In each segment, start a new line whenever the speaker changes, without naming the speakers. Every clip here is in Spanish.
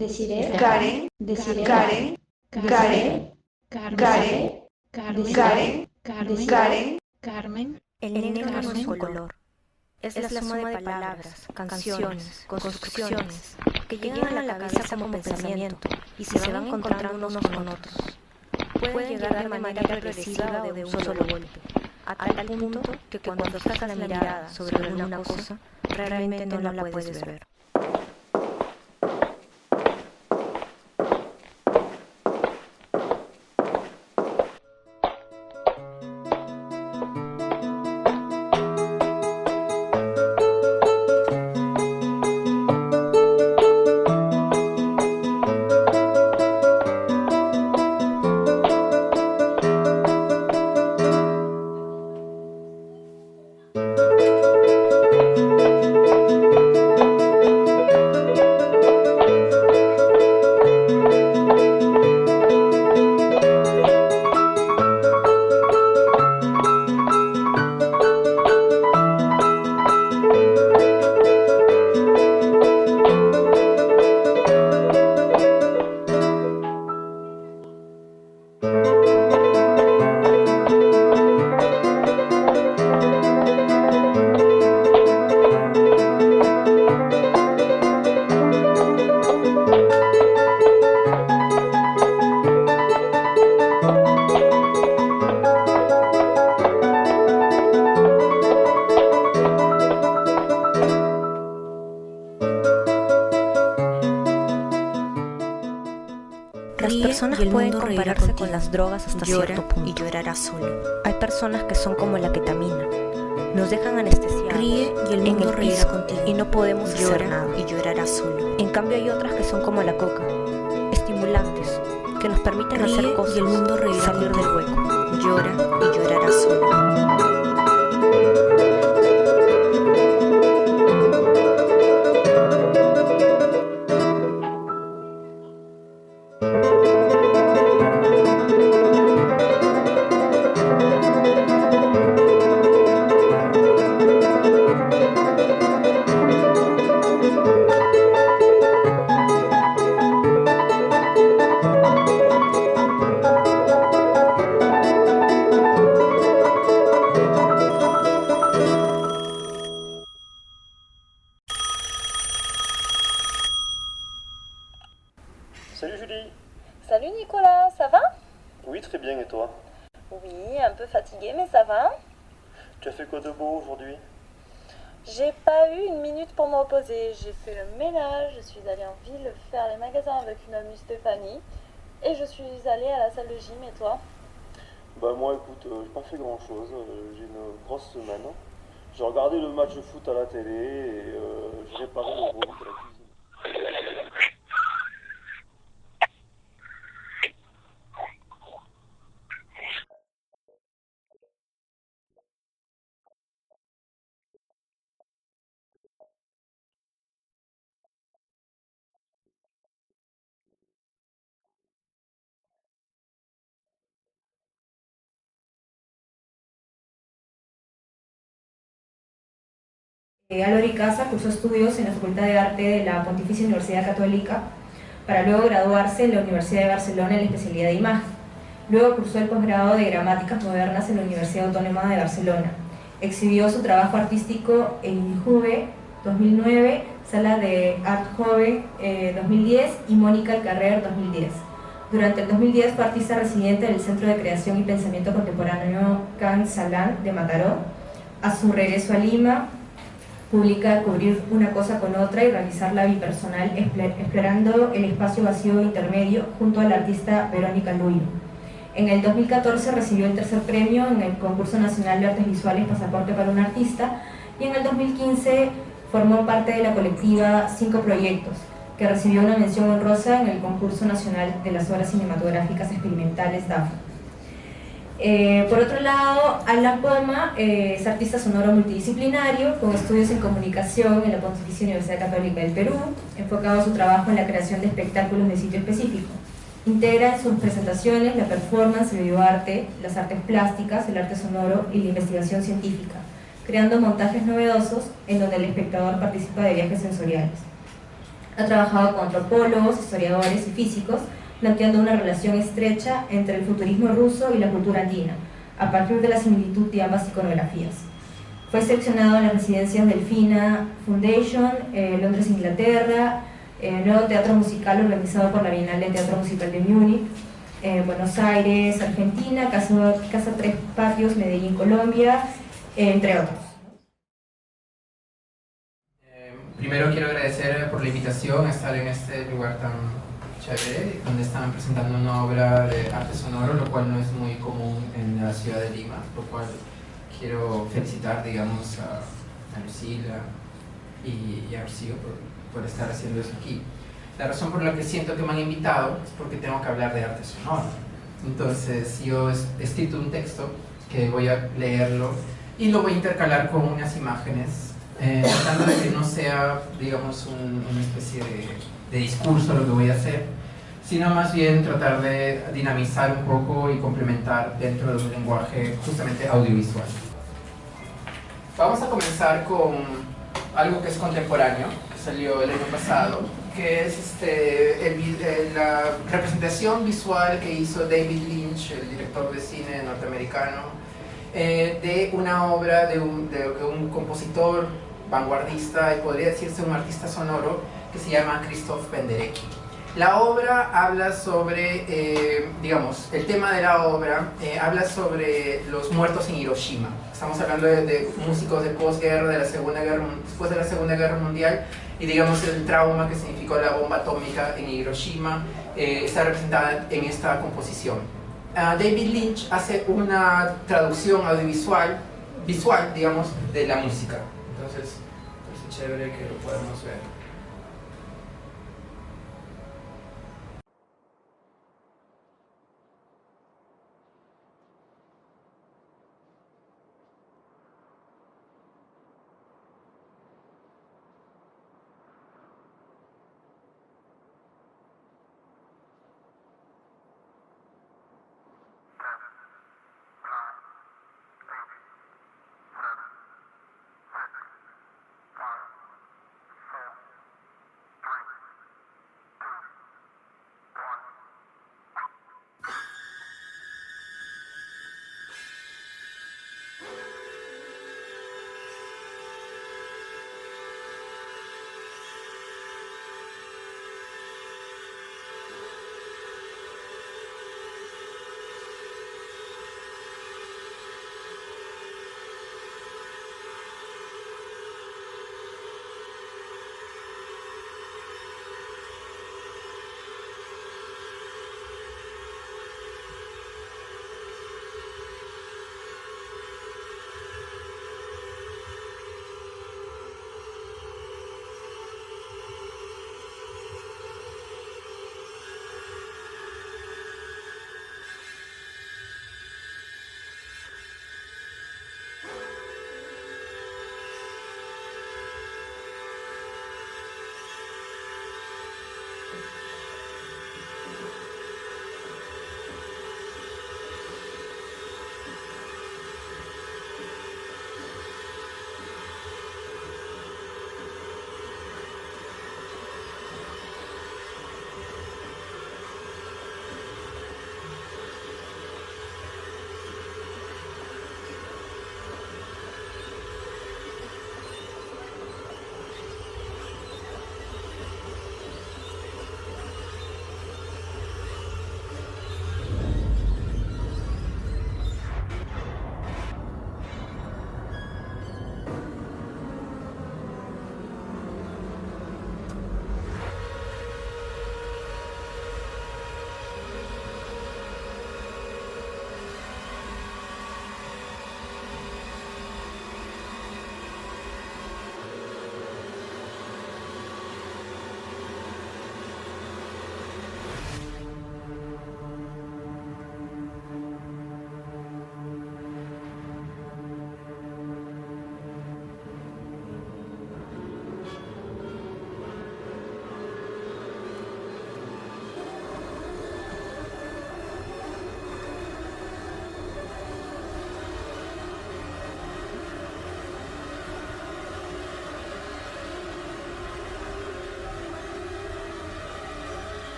Desiree,
Karen,
Desiree,
Karen, Karen,
Karen,
Karen,
Karen,
Karen,
Karen,
Karen.
Carmen.
El negro no es un
Carmen.
color, es la suma de palabras, canciones, construcciones que llegan a la cabeza como pensamiento y se van encontrando unos con otros. Pueden llegar de manera progresiva o de un solo golpe, a tal punto que cuando fijas la mirada sobre alguna cosa, realmente no la puedes ver. Las personas pueden compararse con las drogas hasta cierto punto y llorará solo. Hay personas que son como la ketamina, nos dejan anestesiados, ríe y el mundo reirá contigo y no podemos hacer nada y llorará solo. En cambio hay otras que son como la coca, estimulantes, que nos permiten hacer cosas y el mundo reirá salir del hueco. Llora y llorará solo.
Salut Julie.
Salut Nicolas, ça va?
Oui, très bien, et toi?
Oui, un peu fatiguée, mais ça va.
Tu as fait quoi de beau aujourd'hui?
J'ai pas eu une minute pour me reposer. J'ai fait le ménage, je suis allée en ville faire les magasins avec une amie Stéphanie et je suis allée à la salle de gym. Et toi?
Bah moi écoute, j'ai pas fait grand chose, j'ai une grosse semaine. J'ai regardé le match de foot à la télé et j'ai réparé le robot de la cuisine.
Álvaro Icaza cursó estudios en la Facultad de Arte de la Pontificia Universidad Católica para luego graduarse en la Universidad de Barcelona en la especialidad de imagen. Luego cursó el posgrado de Gramáticas Modernas en la Universidad Autónoma de Barcelona. Exhibió su trabajo artístico en IJUVE 2009, Sala de Art Joven 2010 y Mónica Alcarrer 2010. Durante el 2010 fue artista residente del Centro de Creación y Pensamiento Contemporáneo Can Salán de Mataró. A su regreso a Lima, publica Cubrir una cosa con otra y realizarla bipersonal, explorando el espacio vacío intermedio junto a la artista Verónica Luyo. En el 2014 recibió el tercer premio en el Concurso Nacional de Artes Visuales Pasaporte para un Artista y en el 2015 formó parte de la colectiva 5 Proyectos, que recibió una mención honrosa en el Concurso Nacional de las Obras Cinematográficas Experimentales DAFO. Por otro lado, Alan Poma es artista sonoro multidisciplinario con estudios en comunicación en la Pontificia Universidad Católica del Perú, enfocado a su trabajo en la creación de espectáculos de sitio específico. Integra en sus presentaciones la performance, el videoarte, las artes plásticas, el arte sonoro y la investigación científica, creando montajes novedosos en donde el espectador participa de viajes sensoriales. Ha trabajado con antropólogos, historiadores y físicos, planteando una relación estrecha entre el futurismo ruso y la cultura andina, a partir de la similitud de ambas iconografías. Fue seleccionado en las residencias Delfina Foundation, Londres, Inglaterra, Nuevo Teatro Musical organizado por la Bienal de Teatro Musical de Múnich, Buenos Aires, Argentina, Casa Tres Patios, Medellín, Colombia, entre otros.
Primero quiero agradecer por la invitación a estar en este lugar tan chévere, donde están presentando una obra de arte sonoro, lo cual no es muy común en la ciudad de Lima, lo cual quiero felicitar, digamos, a Lucila y a Rocío por estar haciendo eso aquí. La razón por la que siento que me han invitado es porque tengo que hablar de arte sonoro. Entonces yo he escrito un texto que voy a leerlo y lo voy a intercalar con unas imágenes, tratando de que no sea, digamos, una especie de discurso lo que voy a hacer, sino más bien tratar de dinamizar un poco y complementar dentro de un lenguaje justamente audiovisual. Vamos a comenzar con algo que es contemporáneo, que salió el año pasado, que es la representación visual que hizo David Lynch, el director de cine norteamericano, de una obra de un compositor vanguardista y podría decirse un artista sonoro que se llama Krzysztof Penderecki. La obra habla sobre, digamos, el tema de la obra habla sobre los muertos en Hiroshima. Estamos hablando de músicos de posguerra, después de la Segunda Guerra Mundial, y digamos el trauma que significó la bomba atómica en Hiroshima está representada en esta composición. David Lynch hace una traducción audiovisual, visual, digamos, de la música. Entonces, es chévere que lo podamos ver.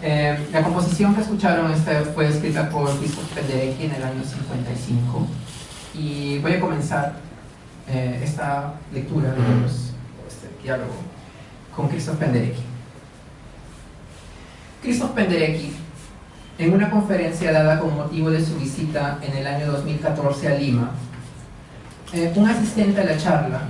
La composición que escucharon fue escrita por Christoph Penderecki en el año 55 y voy a comenzar esta lectura de este diálogo con Christoph Penderecki. Christoph Penderecki, en una conferencia dada con motivo de su visita en el año 2014 a Lima, un asistente a la charla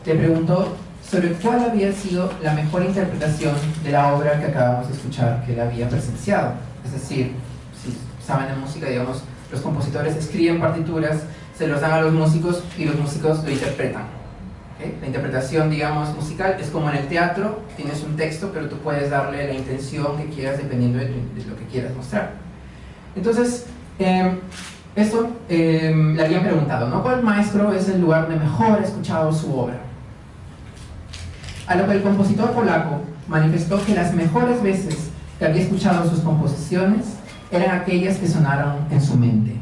le preguntó sobre cuál había sido la mejor interpretación de la obra que acabamos de escuchar que él había presenciado. Es decir, si saben de música, digamos, los compositores escriben partituras, se los dan a los músicos y los músicos lo interpretan. ¿Okay? La interpretación, digamos, musical es como en el teatro, tienes un texto, pero tú puedes darle la intención que quieras dependiendo de lo que quieras mostrar. Entonces, esto le habían preguntado, ¿no? ¿Cuál maestro es el lugar donde mejor ha escuchado su obra? A lo que el compositor polaco manifestó que las mejores veces que había escuchado sus composiciones eran aquellas que sonaron en su mente.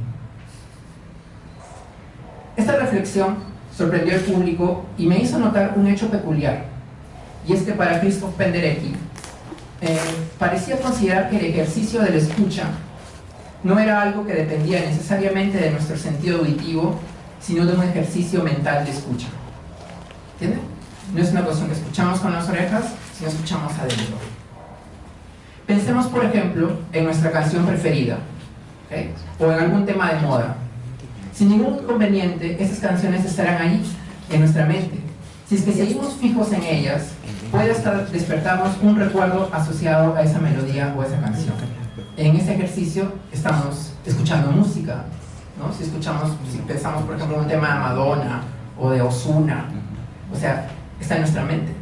Esta reflexión sorprendió al público y me hizo notar un hecho peculiar, y es que para Christoph Penderecki parecía considerar que el ejercicio de la escucha no era algo que dependía necesariamente de nuestro sentido auditivo, sino de un ejercicio mental de escucha. ¿Entienden? No es una cuestión que escuchamos con las orejas, sino escuchamos adentro. Pensemos, por ejemplo, en nuestra canción preferida, ¿okay? O en algún tema de moda. Sin ningún inconveniente, esas canciones estarán ahí, en nuestra mente. Si es que seguimos fijos en ellas, puede hasta despertarnos un recuerdo asociado a esa melodía o a esa canción. En ese ejercicio estamos escuchando música, ¿no? Si pensamos, por ejemplo, en un tema de Madonna o de Ozuna, o sea, está en nuestra mente.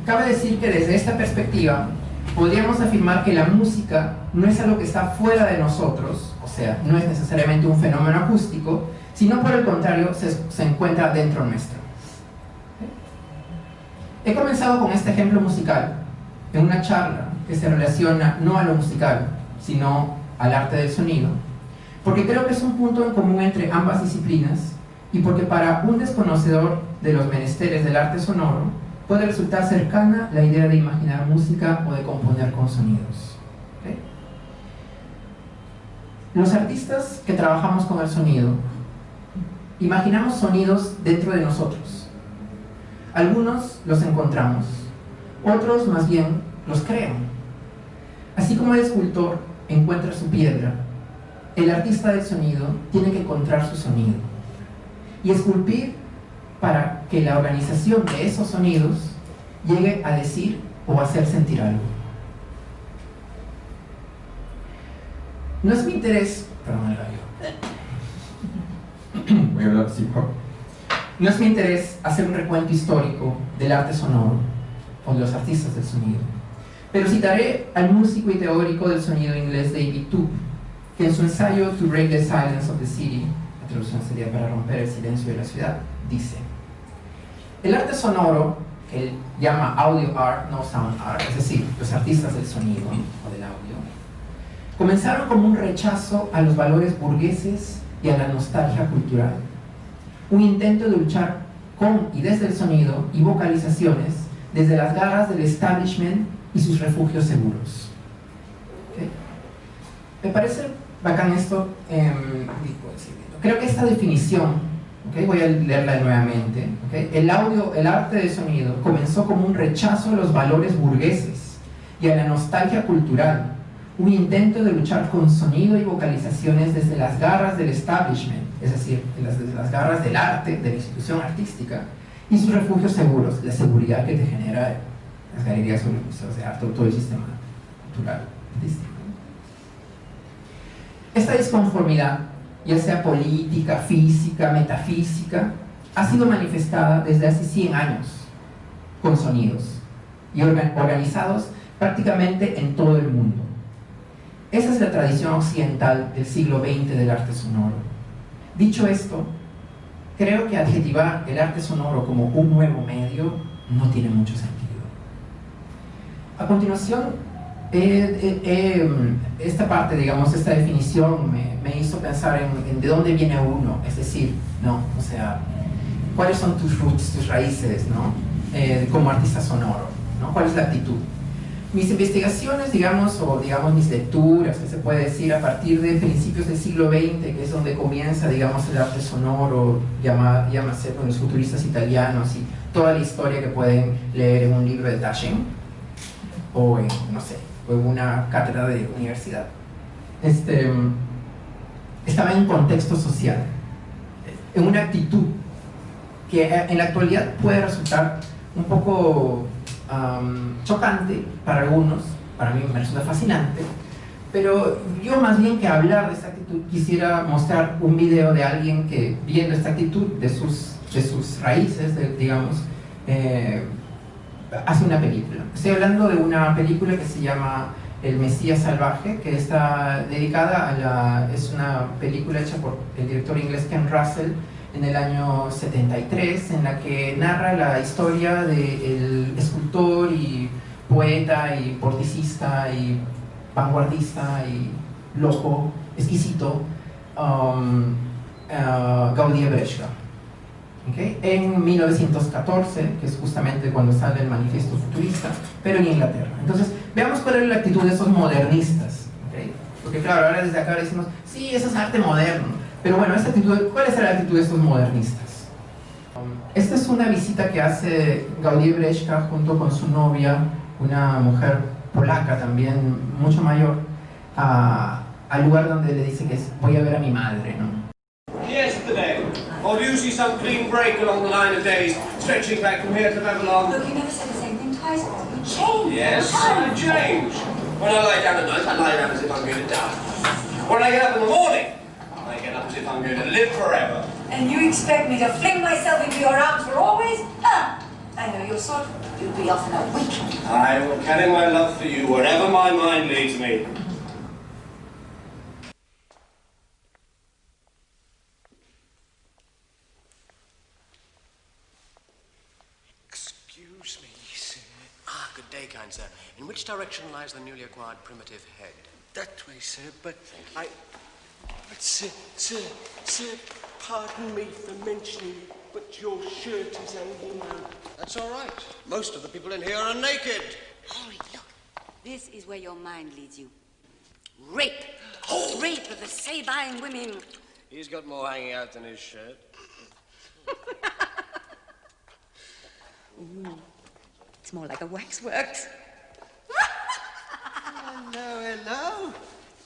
Cabe decir que desde esta perspectiva podríamos afirmar que la música no es algo que está fuera de nosotros, o sea, no es necesariamente un fenómeno acústico, sino por el contrario se encuentra dentro nuestro. He comenzado con este ejemplo musical en una charla que se relaciona no a lo musical, sino al arte del sonido, porque creo que es un punto en común entre ambas disciplinas y porque para un desconocedor de los menesteres del arte sonoro puede resultar cercana la idea de imaginar música o de componer con sonidos. ¿Okay? Los artistas que trabajamos con el sonido imaginamos sonidos dentro de nosotros. Algunos los encontramos, otros más bien los crean. Así como el escultor encuentra su piedra, el artista del sonido tiene que encontrar su sonido y esculpir para que la organización de esos sonidos llegue a decir o a hacer sentir algo. No es mi interés, perdón el gallo. Voy a hablar así, ¿no? No es mi interés hacer un recuento histórico del arte sonoro o de los artistas del sonido, pero citaré al músico y teórico del sonido inglés David Toope, que en su ensayo To Break the Silence of the City, la traducción sería para romper el silencio de la ciudad, dice: el arte sonoro, que él llama audio art, no sound art, es decir, los artistas del sonido o del audio, comenzaron como un rechazo a los valores burgueses y a la nostalgia cultural, un intento de luchar con y desde el sonido y vocalizaciones desde las garras del establishment y sus refugios seguros. ¿Okay? Me parece bacán esto. Creo que esta definición, ¿okay? Voy a leerla nuevamente, ¿okay? El arte del sonido comenzó como un rechazo a los valores burgueses y a la nostalgia cultural, un intento de luchar con sonido y vocalizaciones desde las garras del establishment, es decir, desde las garras del arte, de la institución artística, y sus refugios seguros, la seguridad que te genera las galerías o los museos de arte o todo el sistema cultural artístico. Esta disconformidad, ya sea política, física, metafísica, ha sido manifestada desde hace 100 años con sonidos y organizados prácticamente en todo el mundo. Esa es la tradición occidental del siglo XX del arte sonoro. Dicho esto, creo que adjetivar el arte sonoro como un nuevo medio no tiene mucho sentido. A continuación, esta parte, digamos, esta definición me hizo pensar en de dónde viene uno, es decir, ¿no? O sea, cuáles son tus roots, tus raíces, ¿no? Como artista sonoro. ¿no? ¿Cuál es la actitud? Mis investigaciones, digamos, o digamos mis lecturas, que se puede decir a partir de principios del siglo XX, que es donde comienza, digamos, el arte sonoro, llámase con los futuristas italianos y toda la historia que pueden leer en un libro de Taschen o en, no sé, o en una cátedra de universidad. Estaba en un contexto social, en una actitud que en la actualidad puede resultar un poco chocante para algunos, para mí me resulta fascinante, pero yo más bien que hablar de esta actitud quisiera mostrar un video de alguien que, viendo esta actitud de sus raíces, digamos, hace una película. Estoy hablando de una película que se llama El Mesías Salvaje, que está dedicada es una película hecha por el director inglés Ken Russell en el año 73, en la que narra la historia del escultor y poeta y porticista y vanguardista y loco, exquisito, Gaudí Brescia. ¿Okay? En 1914, que es justamente cuando sale el manifiesto futurista, pero en Inglaterra. Entonces, veamos cuál era la actitud de esos modernistas. ¿Okay? Porque claro, ahora desde acá decimos, sí, eso es arte moderno. Pero bueno, ¿cuál es la actitud de estos modernistas? Esta es una visita que hace Gaudí Brescia junto con su novia, una mujer polaca también, mucho mayor, al lugar donde le dice que voy a ver a mi madre, ¿no?
Yesterday, or do you see some clean break along the line of days, stretching back from here to Babylon?
Look, you never said the same thing twice. You changed.
Yes, I change. When I lie down at night, I lie down as if I'm going to die. When I get up in the morning, I get up as if I'm going to live forever.
And you expect me to fling myself into your arms for always? Huh? I know your sort. You'll be off in a week.
I will carry my love for you wherever my mind leads me.
Excuse me, sir. Good day, kind sir. In which direction lies the newly acquired primitive head?
That way, sir, but But, sir, pardon me for mentioning it, but your shirt is hanging out.
That's all right. Most of the people in here are naked.
Henry, look. This is where your mind leads you. Rape. Oh. Rape of the Sabine women.
He's got more hanging out than his shirt.
It's more like a waxworks.
Hello.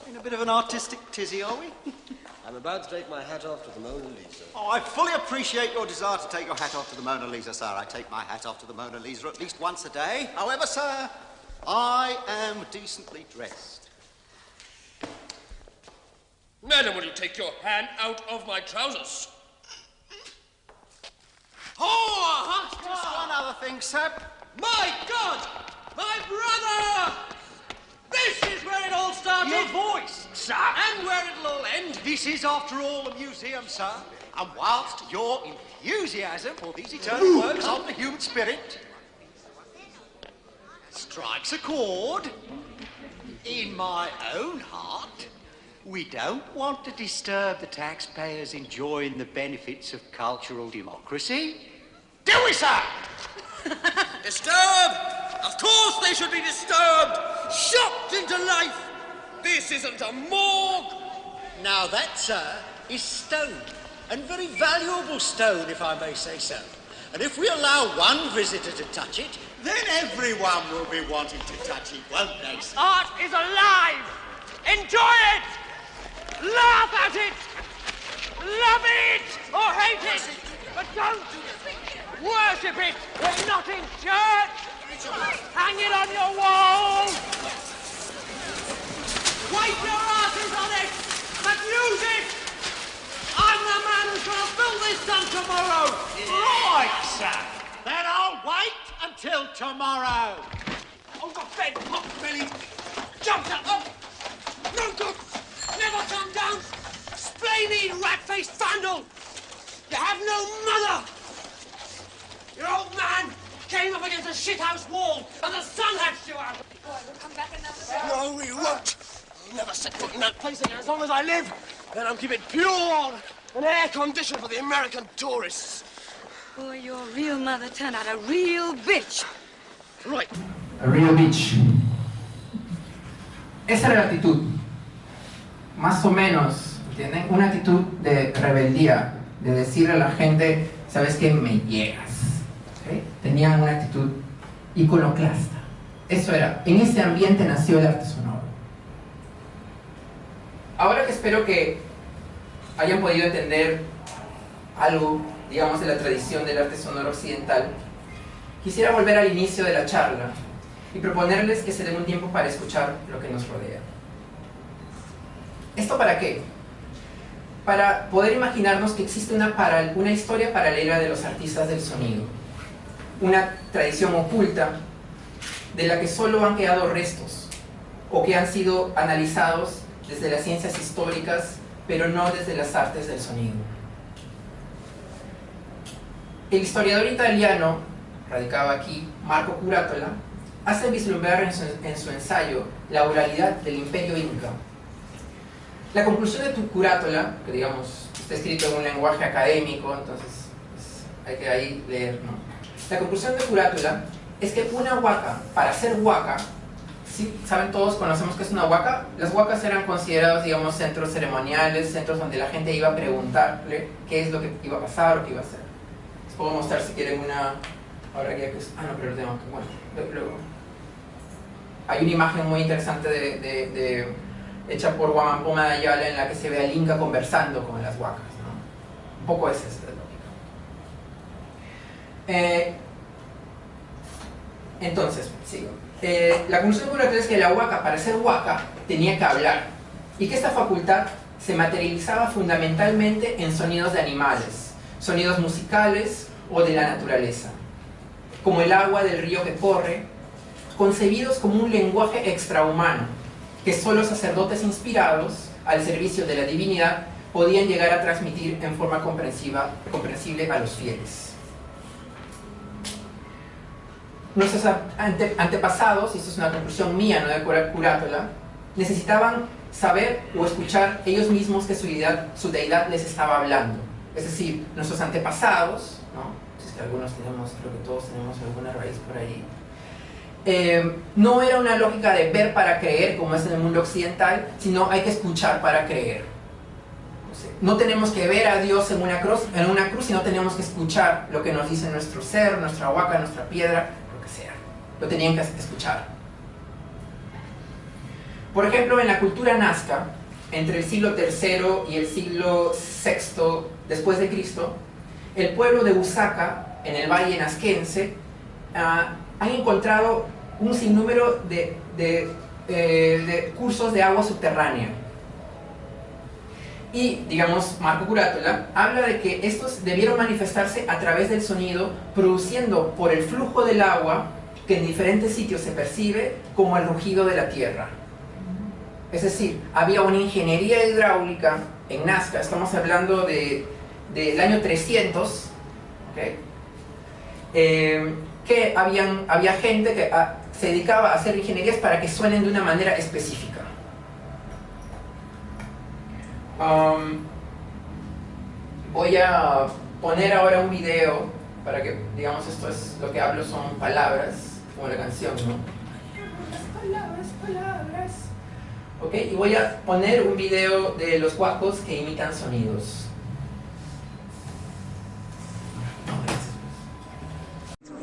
In a bit of an artistic tizzy, are we?
I'm about to take my hat off to the Mona Lisa.
Oh, I fully appreciate your desire to take your hat off to the Mona Lisa, sir. I take my hat off to the Mona Lisa at least once a day. However, sir, I am decently dressed.
Madam, will you take your hand out of my trousers?
Oh, just one other thing, sir.
My God! My brother! This is where it all started!
Your voice, sir!
And where it'll all end!
This is, after all, a museum, sir. And whilst your enthusiasm for these eternal works of the human spirit strikes a chord in my own heart, we don't want to disturb the taxpayers enjoying the benefits of cultural democracy. Do we, sir?
Disturbed! Of course they should be disturbed! Shocked into life! This isn't a morgue!
Now that, sir, is stone. And very valuable stone, if I may say so. And if we allow one visitor to touch it, then everyone will be wanting to touch it, won't they, sir?
Art is alive! Enjoy it! Laugh at it! Love it or hate it! But don't worship it! We're not in church! Hang it on your wall! Wipe your asses on it! But use it! I'm the man who's going to fill this sun tomorrow!
Right, sir. Then I'll wait until tomorrow.
Overfed pot-bellied! Jumped up! Oh. No good! Never come down! Splaining rat-faced vandal! You have no mother! Your old man came up against a shithouse wall and the sun hatched you out!
Boy, we'll come back another day.
No, you won't! I'll never set foot in that place again as long as I live! Then I'll keep it pure and air-conditioned for the American tourists!
Boy, your real mother turned out a real bitch.
A real bitch. Esa era la actitud. Más o menos, ¿entienden? Una actitud de rebeldía, de decirle a la gente, ¿sabes qué? Me llegas. ¿Okay? Tenían una actitud iconoclasta. Eso era. En ese ambiente nació el arte sonoro. Ahora que espero que hayan podido entender algo, digamos, de la tradición del arte sonoro occidental, quisiera volver al inicio de la charla y proponerles que se den un tiempo para escuchar lo que nos rodea. ¿Esto para qué? Para poder imaginarnos que existe una historia paralela de los artistas del sonido, una tradición oculta de la que solo han quedado restos o que han sido analizados desde las ciencias históricas, pero no desde las artes del sonido. El historiador italiano, radicado aquí, Marco Curatolo, hace vislumbrar en su ensayo la oralidad del imperio inca. La conclusión de Curatolo, que digamos está escrito en un lenguaje académico, entonces pues, hay que ahí leer, ¿no? La conclusión de Curatolo es que una huaca, para ser huaca, ¿sí? ¿Saben todos, conocemos qué es una huaca? Las huacas eran considerados, digamos, centros ceremoniales, centros donde la gente iba a preguntarle qué es lo que iba a pasar o qué iba a hacer. Les puedo mostrar si quieren una... Ahora que es... Ah, no, pero lo tengo que... Bueno, luego... Hay una imagen muy interesante hecha por Guamampoma de Ayala en la que se ve al Inca conversando con las huacas, ¿no? Un poco es esta lógica. Entonces, sigo. La conclusión de Curatolo es que la huaca, para ser huaca, tenía que hablar y que esta facultad se materializaba fundamentalmente en sonidos de animales, sonidos musicales o de la naturaleza, como el agua del río que corre, concebidos como un lenguaje extrahumano que solo sacerdotes inspirados al servicio de la divinidad podían llegar a transmitir en forma comprensible a los fieles. Nuestros antepasados, y esto es una conclusión mía, no de Curatolo, necesitaban saber o escuchar ellos mismos que su deidad les estaba hablando. Es decir, nuestros antepasados, ¿no? Si es que algunos tenemos, creo que todos tenemos alguna raíz por ahí, no era una lógica de ver para creer como es en el mundo occidental, sino hay que escuchar para creer. No tenemos que ver a Dios en una cruz, sino tenemos que escuchar lo que nos dice nuestro ser, nuestra huaca, nuestra piedra, lo que sea. Lo tenían que escuchar. Por ejemplo, en la cultura nazca, entre el siglo III y el siglo VI después de Cristo, el pueblo de Usaca, en el valle nazquense, han encontrado un sinnúmero de cursos de agua subterránea. Y, digamos, Marco Curatolo habla de que estos debieron manifestarse a través del sonido, produciendo por el flujo del agua, que en diferentes sitios se percibe como el rugido de la tierra. Es decir, había una ingeniería hidráulica en Nazca, estamos hablando del año 300, ¿okay? Que había gente que se dedicaba a hacer ingenierías para que suenen de una manera específica. Voy a poner ahora un video para que, digamos, esto es lo que hablo, son palabras, como la canción, ¿no? Palabras. Ok, y voy a poner un video de los huacos que imitan sonidos.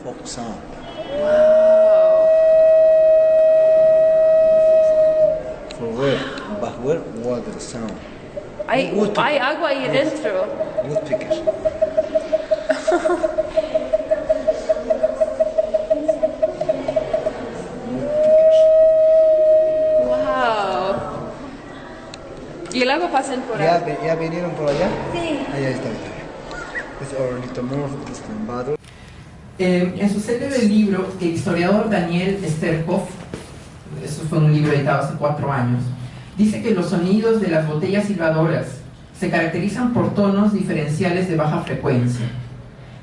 Folk sound. For where? But where water sound?
Hay agua ahí dentro.
Woodpecker.
Wow. ¿Y el agua pasa por ahí?
¿Ya vinieron por allá?
Sí.
Allá está. Es ornitomorph distant battle.
En su célebre libro, el historiador Daniel Sterhoff, eso fue un libro editado hace 4 años, dice que los sonidos de las botellas silbadoras se caracterizan por tonos diferenciales de baja frecuencia.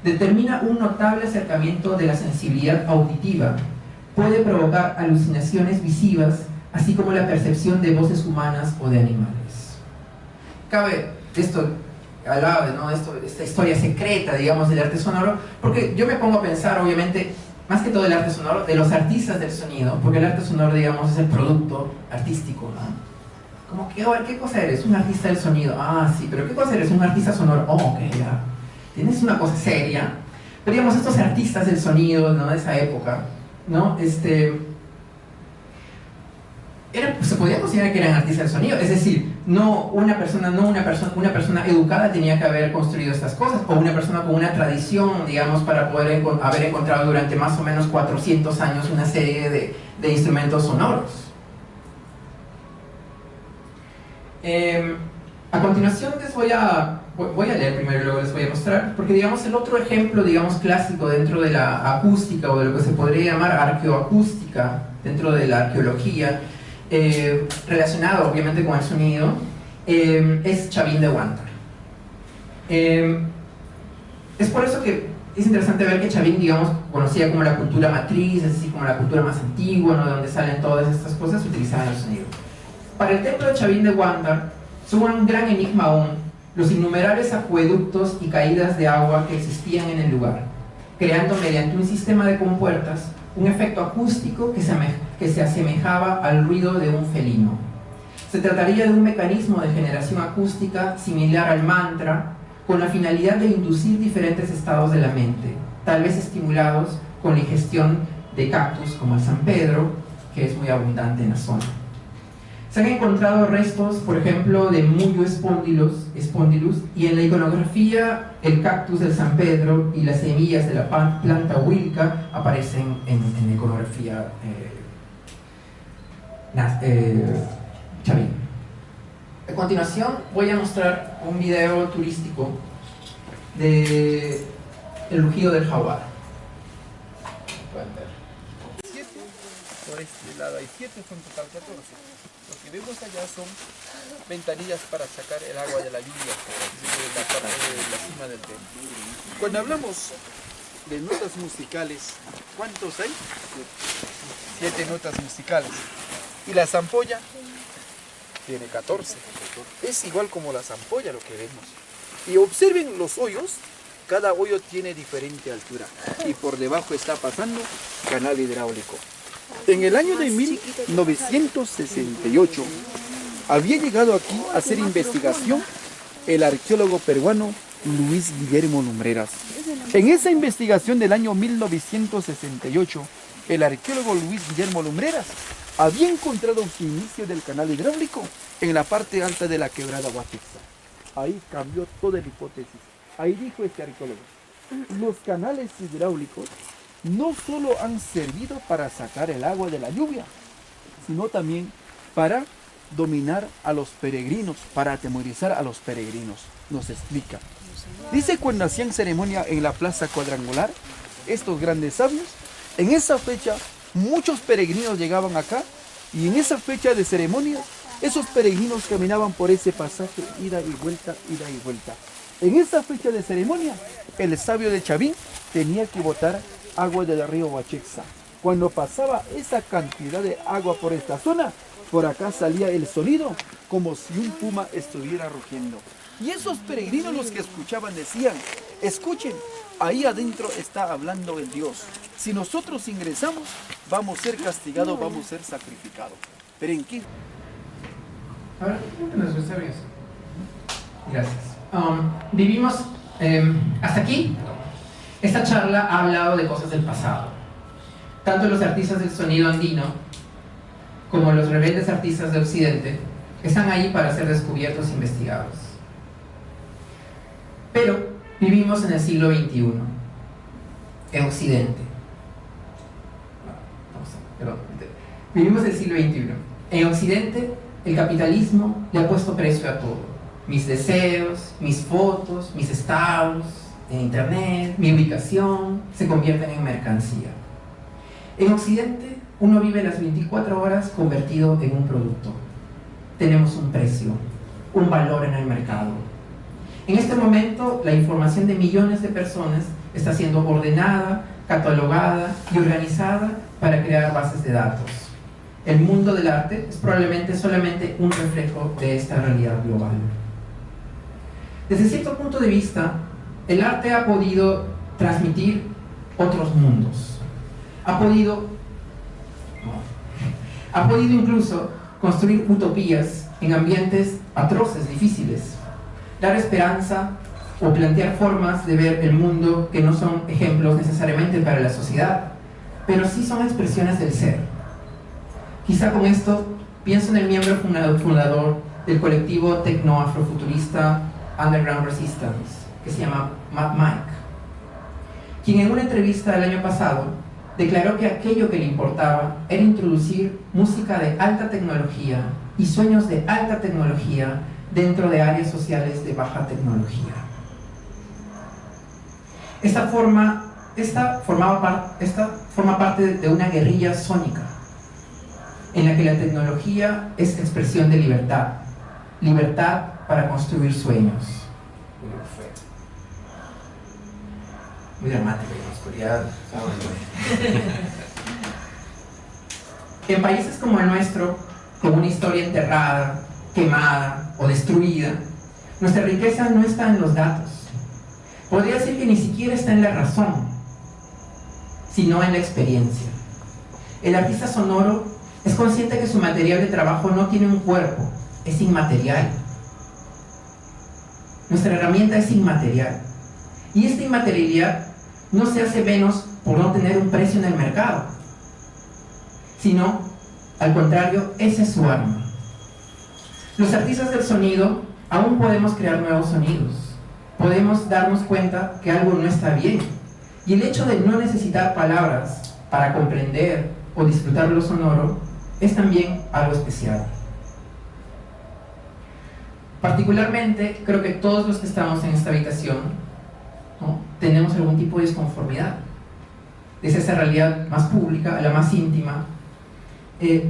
Determina un notable acercamiento de la sensibilidad auditiva. Puede provocar alucinaciones visivas, así como la percepción de voces humanas o de animales. Cabe esto, hablaba de esta historia secreta, digamos, del arte sonoro, porque yo me pongo a pensar, obviamente, más que todo el arte sonoro, de los artistas del sonido, porque el arte sonoro, digamos, es el producto artístico, ¿no? Como que, ¿qué cosa eres? Un artista del sonido. Ah, sí, pero ¿qué cosa eres? Un artista sonoro. Oh, ok, ya. Tienes una cosa seria. Pero digamos, estos artistas del sonido, ¿no? De esa época, ¿no? Se podía considerar que eran artistas del sonido. Es decir, una persona educada tenía que haber construido estas cosas, o una persona con una tradición, digamos, para poder haber encontrado durante más o menos 400 años una serie de instrumentos sonoros. A continuación les voy a leer primero y luego les voy a mostrar, porque digamos el otro ejemplo, digamos, clásico dentro de la acústica, o de lo que se podría llamar arqueoacústica dentro de la arqueología, relacionado obviamente con el sonido, es Chavín de Huántar. Es por eso que es interesante ver que Chavín, digamos, conocida como la cultura matriz, es decir, como la cultura más antigua, ¿no? De donde salen todas estas cosas, utilizaban el sonido. Para el templo de Chavín de Huántar son un gran enigma aún los innumerables acueductos y caídas de agua que existían en el lugar, creando mediante un sistema de compuertas un efecto acústico que se asemejaba al ruido de un felino. Se trataría de un mecanismo de generación acústica similar al mantra, con la finalidad de inducir diferentes estados de la mente, tal vez estimulados con la ingestión de cactus como el San Pedro, que es muy abundante en la zona. Se han encontrado restos, por ejemplo, de Muyo spondylus, y en la iconografía el cactus del San Pedro y las semillas de la planta huilca aparecen en la iconografía Chavín. A continuación voy a mostrar un video turístico de el rugido del jaguar. Pueden ver.
7, por este lado hay 7, son total 14. Lo que vemos allá son ventanillas para sacar el agua de la lluvia de la parte de la cima del templo. Cuando hablamos de notas musicales, ¿cuántos hay? 7 notas musicales. Y la zampolla tiene 14. Es igual como la zampolla lo que vemos. Y observen los hoyos. Cada hoyo tiene diferente altura. Y por debajo está pasando canal hidráulico. En el año de 1968 había llegado aquí a hacer investigación el arqueólogo peruano Luis Guillermo Lumbreras. En esa investigación del año 1968, el arqueólogo Luis Guillermo Lumbreras había encontrado el inicio del canal hidráulico en la parte alta de la quebrada Huachixa. Ahí cambió toda la hipótesis. Ahí dijo este arqueólogo: los canales hidráulicos no solo han servido para sacar el agua de la lluvia, sino también para dominar a los peregrinos, para atemorizar a los peregrinos. Nos explica. Dice, cuando hacían ceremonia en la plaza cuadrangular, estos grandes sabios, en esa fecha muchos peregrinos llegaban acá, y en esa fecha de ceremonia esos peregrinos caminaban por ese pasaje, ida y vuelta, ida y vuelta. En esa fecha de ceremonia, el sabio de Chavín tenía que botar agua del río Huachixa. Cuando pasaba esa cantidad de agua por esta zona, por acá salía el sonido como si un puma estuviera rugiendo. Y esos peregrinos, los que escuchaban, decían: escuchen, ahí adentro está hablando el Dios. Si nosotros ingresamos, vamos a ser castigados, vamos a ser sacrificados. ¿Pero en qué?
Ahora, gracias. Vivimos hasta aquí. Esta charla ha hablado de cosas del pasado. Tanto los artistas del sonido andino como los rebeldes artistas de Occidente están ahí para ser descubiertos e investigados. Pero vivimos en el siglo XXI, en Occidente. Vivimos en el siglo XXI. En Occidente, el capitalismo le ha puesto precio a todo. Mis deseos, mis fotos, mis estados en internet, mi ubicación, se convierten en mercancía. En Occidente, uno vive las 24 horas convertido en un producto. Tenemos un precio, un valor en el mercado. En este momento, la información de millones de personas está siendo ordenada, catalogada y organizada para crear bases de datos. El mundo del arte es probablemente solamente un reflejo de esta realidad global. Desde cierto punto de vista, el arte ha podido transmitir otros mundos. ha podido incluso construir utopías en ambientes atroces, difíciles, dar esperanza o plantear formas de ver el mundo que no son ejemplos necesariamente para la sociedad, pero sí son expresiones del ser. Quizá con esto pienso en el miembro fundador del colectivo tecno-afrofuturista Underground Resistance, que se llama Mad Mike, quien en una entrevista del año pasado declaró que aquello que le importaba era introducir música de alta tecnología y sueños de alta tecnología dentro de áreas sociales de baja tecnología. Esta forma parte de una guerrilla sónica, en la que la tecnología es expresión de libertad, libertad para construir sueños. Muy dramático, en la oscuridad. En países como el nuestro, con una historia enterrada, quemada o destruida, nuestra riqueza no está en los datos. Podría decir que ni siquiera está en la razón, sino en la experiencia. El artista sonoro es consciente que su material de trabajo no tiene un cuerpo, es inmaterial. Nuestra herramienta es inmaterial. Y esta inmaterialidad no se hace menos por no tener un precio en el mercado, sino, al contrario, esa es su arma. Los artistas del sonido aún podemos crear nuevos sonidos, podemos darnos cuenta que algo no está bien, y el hecho de no necesitar palabras para comprender o disfrutar lo sonoro es también algo especial. Particularmente, creo que todos los que estamos en esta habitación, ¿no?, tenemos algún tipo de disconformidad. Desde esa realidad más pública a la más íntima.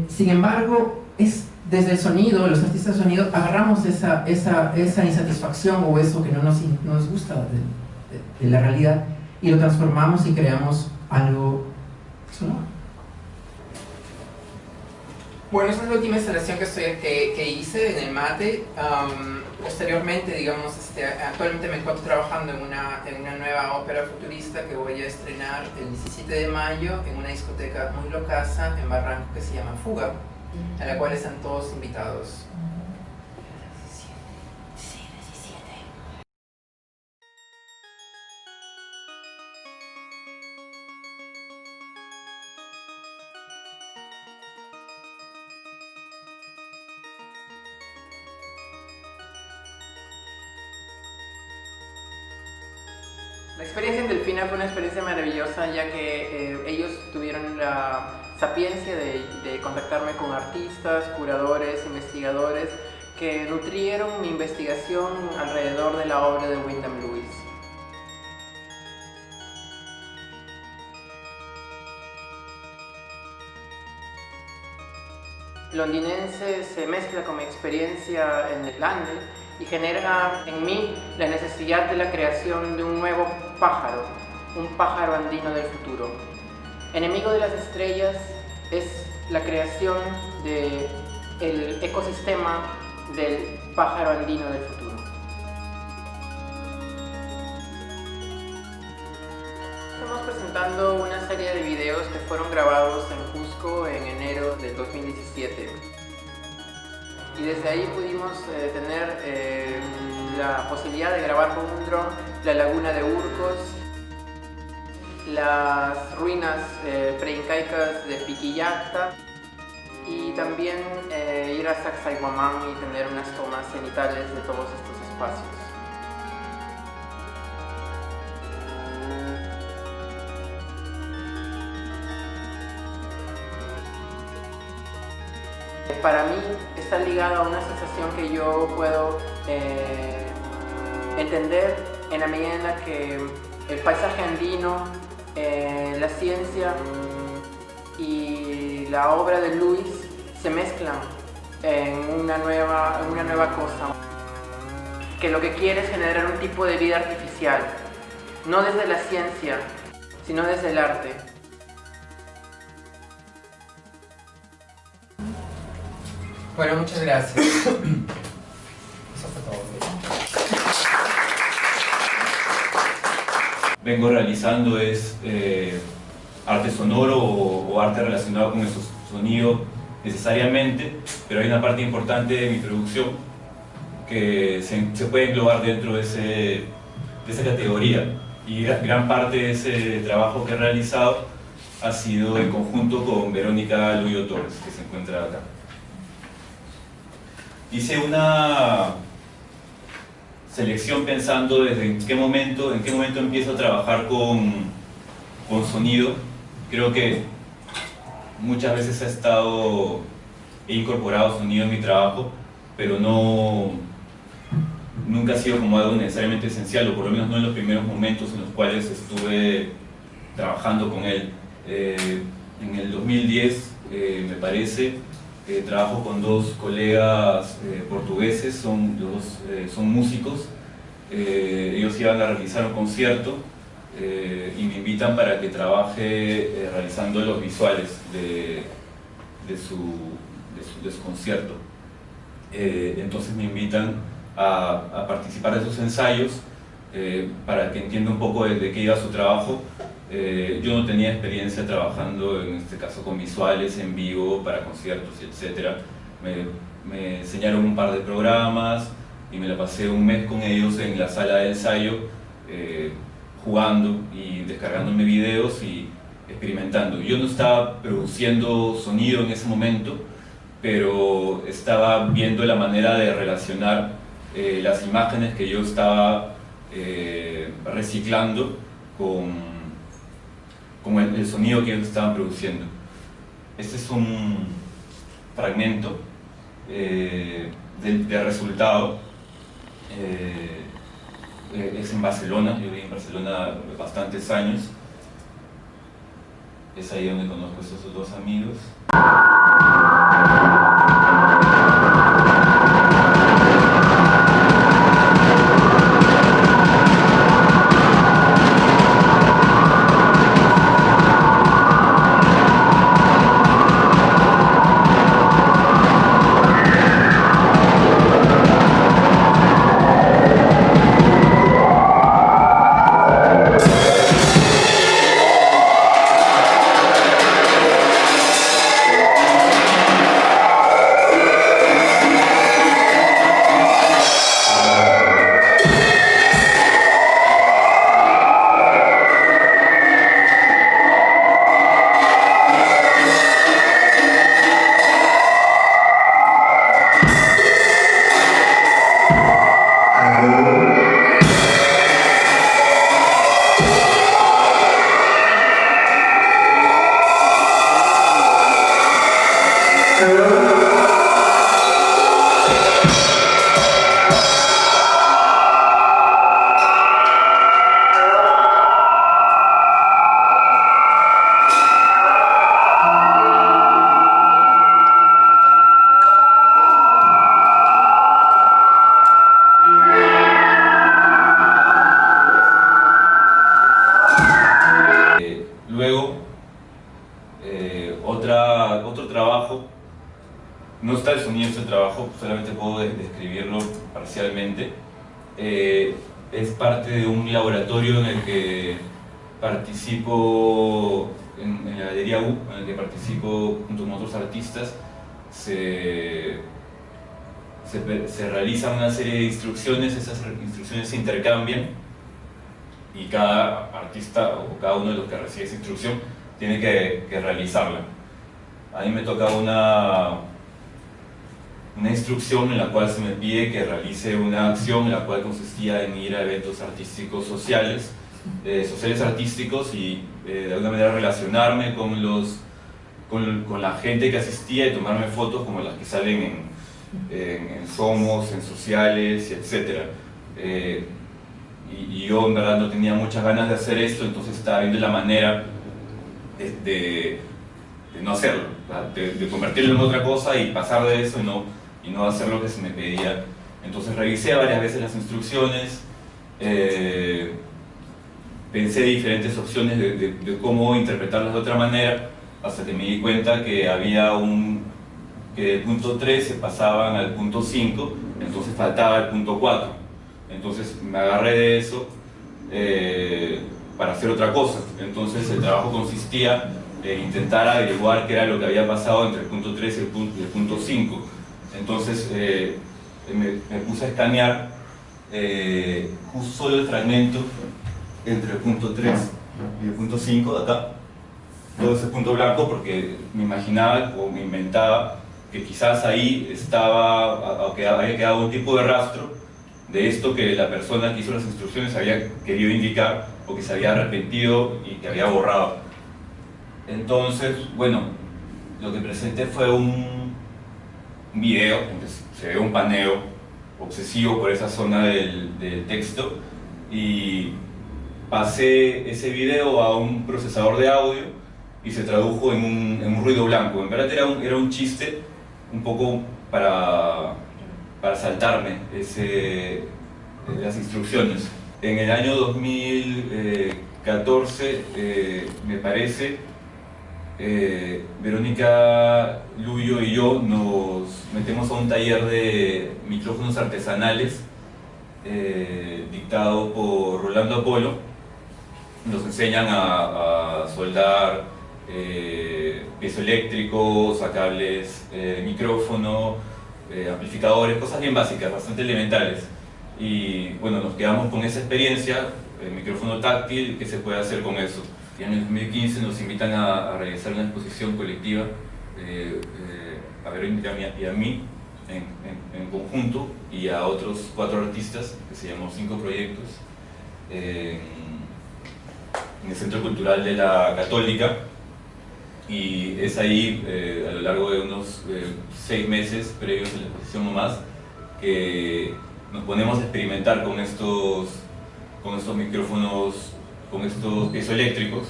Sin embargo, es desde el sonido, los artistas de sonido, agarramos esa insatisfacción o eso que no nos gusta de la realidad y lo transformamos y creamos algo sonoro. Bueno, esa es la última instalación que hice en el MATE. Posteriormente, digamos, actualmente me encuentro trabajando en una nueva ópera futurista que voy a estrenar el 17 de mayo en una discoteca muy locaza en Barranco que se llama Fuga, a la cual están todos invitados. La experiencia en Delfina fue una experiencia maravillosa, ya que ellos tuvieron la sapiencia de contactarme con artistas, curadores, investigadores que nutrieron mi investigación alrededor de la obra de Wyndham Lewis. Londinense se mezcla con mi experiencia en Irlanda y genera en mí la necesidad de la creación de un nuevo pájaro, un pájaro andino del futuro. Enemigo de las estrellas es la creación del ecosistema del pájaro andino del futuro. Estamos presentando una serie de videos que fueron grabados en Cusco en enero del 2017. Y desde ahí pudimos tener la posibilidad de grabar con un dron la laguna de Urcos, las ruinas preincaicas de Piquillacta y también ir a Sacsayhuamán y tener unas tomas cenitales de todos estos espacios. Para mí está ligada a una sensación que yo puedo entender en la medida en la que el paisaje andino, la ciencia y la obra de Lewis se mezclan en una nueva cosa, que lo que quiere es generar un tipo de vida artificial, no desde la ciencia, sino desde el arte. Bueno, muchas gracias. Eso fue todo.
Vengo realizando arte sonoro o arte relacionado con el sonido necesariamente, pero hay una parte importante de mi producción que se puede englobar dentro de esa categoría, y gran parte de ese trabajo que he realizado ha sido en conjunto con Verónica Luyo Torres, que se encuentra acá. Hice una selección pensando desde en qué momento empiezo a trabajar con sonido. Creo que muchas veces he incorporado sonido en mi trabajo, pero nunca ha sido como algo necesariamente esencial, o por lo menos no en los primeros momentos en los cuales estuve trabajando con él. En el 2010, me parece, trabajo con dos colegas portugueses, son músicos. Ellos iban a realizar un concierto y me invitan para que trabaje realizando los visuales de su concierto. Entonces me invitan a participar de sus ensayos para que entienda un poco de qué iba su trabajo. Yo no tenía experiencia trabajando, en este caso, con visuales en vivo para conciertos, etc. Me enseñaron un par de programas y me la pasé un mes con ellos en la sala de ensayo, jugando y descargándome videos y experimentando. Yo no estaba produciendo sonido en ese momento, pero estaba viendo la manera de relacionar las imágenes que yo estaba reciclando con el sonido que ellos estaban produciendo. Este es un fragmento del resultado. Es en Barcelona, yo viví en Barcelona bastantes años. Es ahí donde conozco a estos dos amigos. Otro trabajo, no está el sonido de este trabajo, solamente puedo describirlo parcialmente. Es parte de un laboratorio en el que participo, en la Galería U, en el que participo junto con otros artistas. Se realizan una serie de instrucciones, esas instrucciones se intercambian y cada artista o cada uno de los que recibe esa instrucción tiene que realizarla. A mí me toca una instrucción en la cual se me pide que realice una acción en la cual consistía en ir a eventos artísticos sociales artísticos y de alguna manera relacionarme con la gente que asistía y tomarme fotos como las que salen en Somos, en Sociales, etc. Y yo en verdad no tenía muchas ganas de hacer esto, entonces estaba viendo la manera de no hacerlo, de convertirlo en otra cosa y pasar de eso y no hacer lo que se me pedía. Entonces revisé varias veces las instrucciones, pensé diferentes opciones de cómo interpretarlas de otra manera, hasta que me di cuenta que había que del punto 3 se pasaban al punto 5, entonces faltaba el punto 4. Entonces me agarré de eso, para hacer otra cosa. Entonces el trabajo consistía en intentar averiguar qué era lo que había pasado entre el punto 3 y el punto 5. Entonces me puse a escanear justo solo el fragmento entre el punto 3 y el punto 5 de acá, todo ese punto blanco, porque me imaginaba o me inventaba que quizás ahí había quedado un tipo de rastro de esto que la persona que hizo las instrucciones había querido indicar o que se había arrepentido y que había borrado. Entonces, bueno, lo que presenté fue un video en que se ve un paneo obsesivo por esa zona del texto, y pasé ese video a un procesador de audio y se tradujo en un ruido blanco. En verdad era un chiste un poco para saltarme las instrucciones. En el año 2014, me parece, Verónica Luyo y yo nos metemos a un taller de micrófonos artesanales dictado por Rolando Apolo. Nos enseñan a soldar piezoeléctricos, a cables micrófono, amplificadores, cosas bien básicas, bastante elementales. Y bueno, nos quedamos con esa experiencia, el micrófono táctil, ¿qué se puede hacer con eso? Y en el 2015 nos invitan a realizar una exposición colectiva, a Verónica y a mí en conjunto, y a otros 4 artistas, que se llamó 5 proyectos, en el Centro Cultural de la Católica. Y es ahí, a lo largo de unos 6 meses previos a la exposición o más, que nos ponemos a experimentar con estos micrófonos, con estos piezoeléctricos,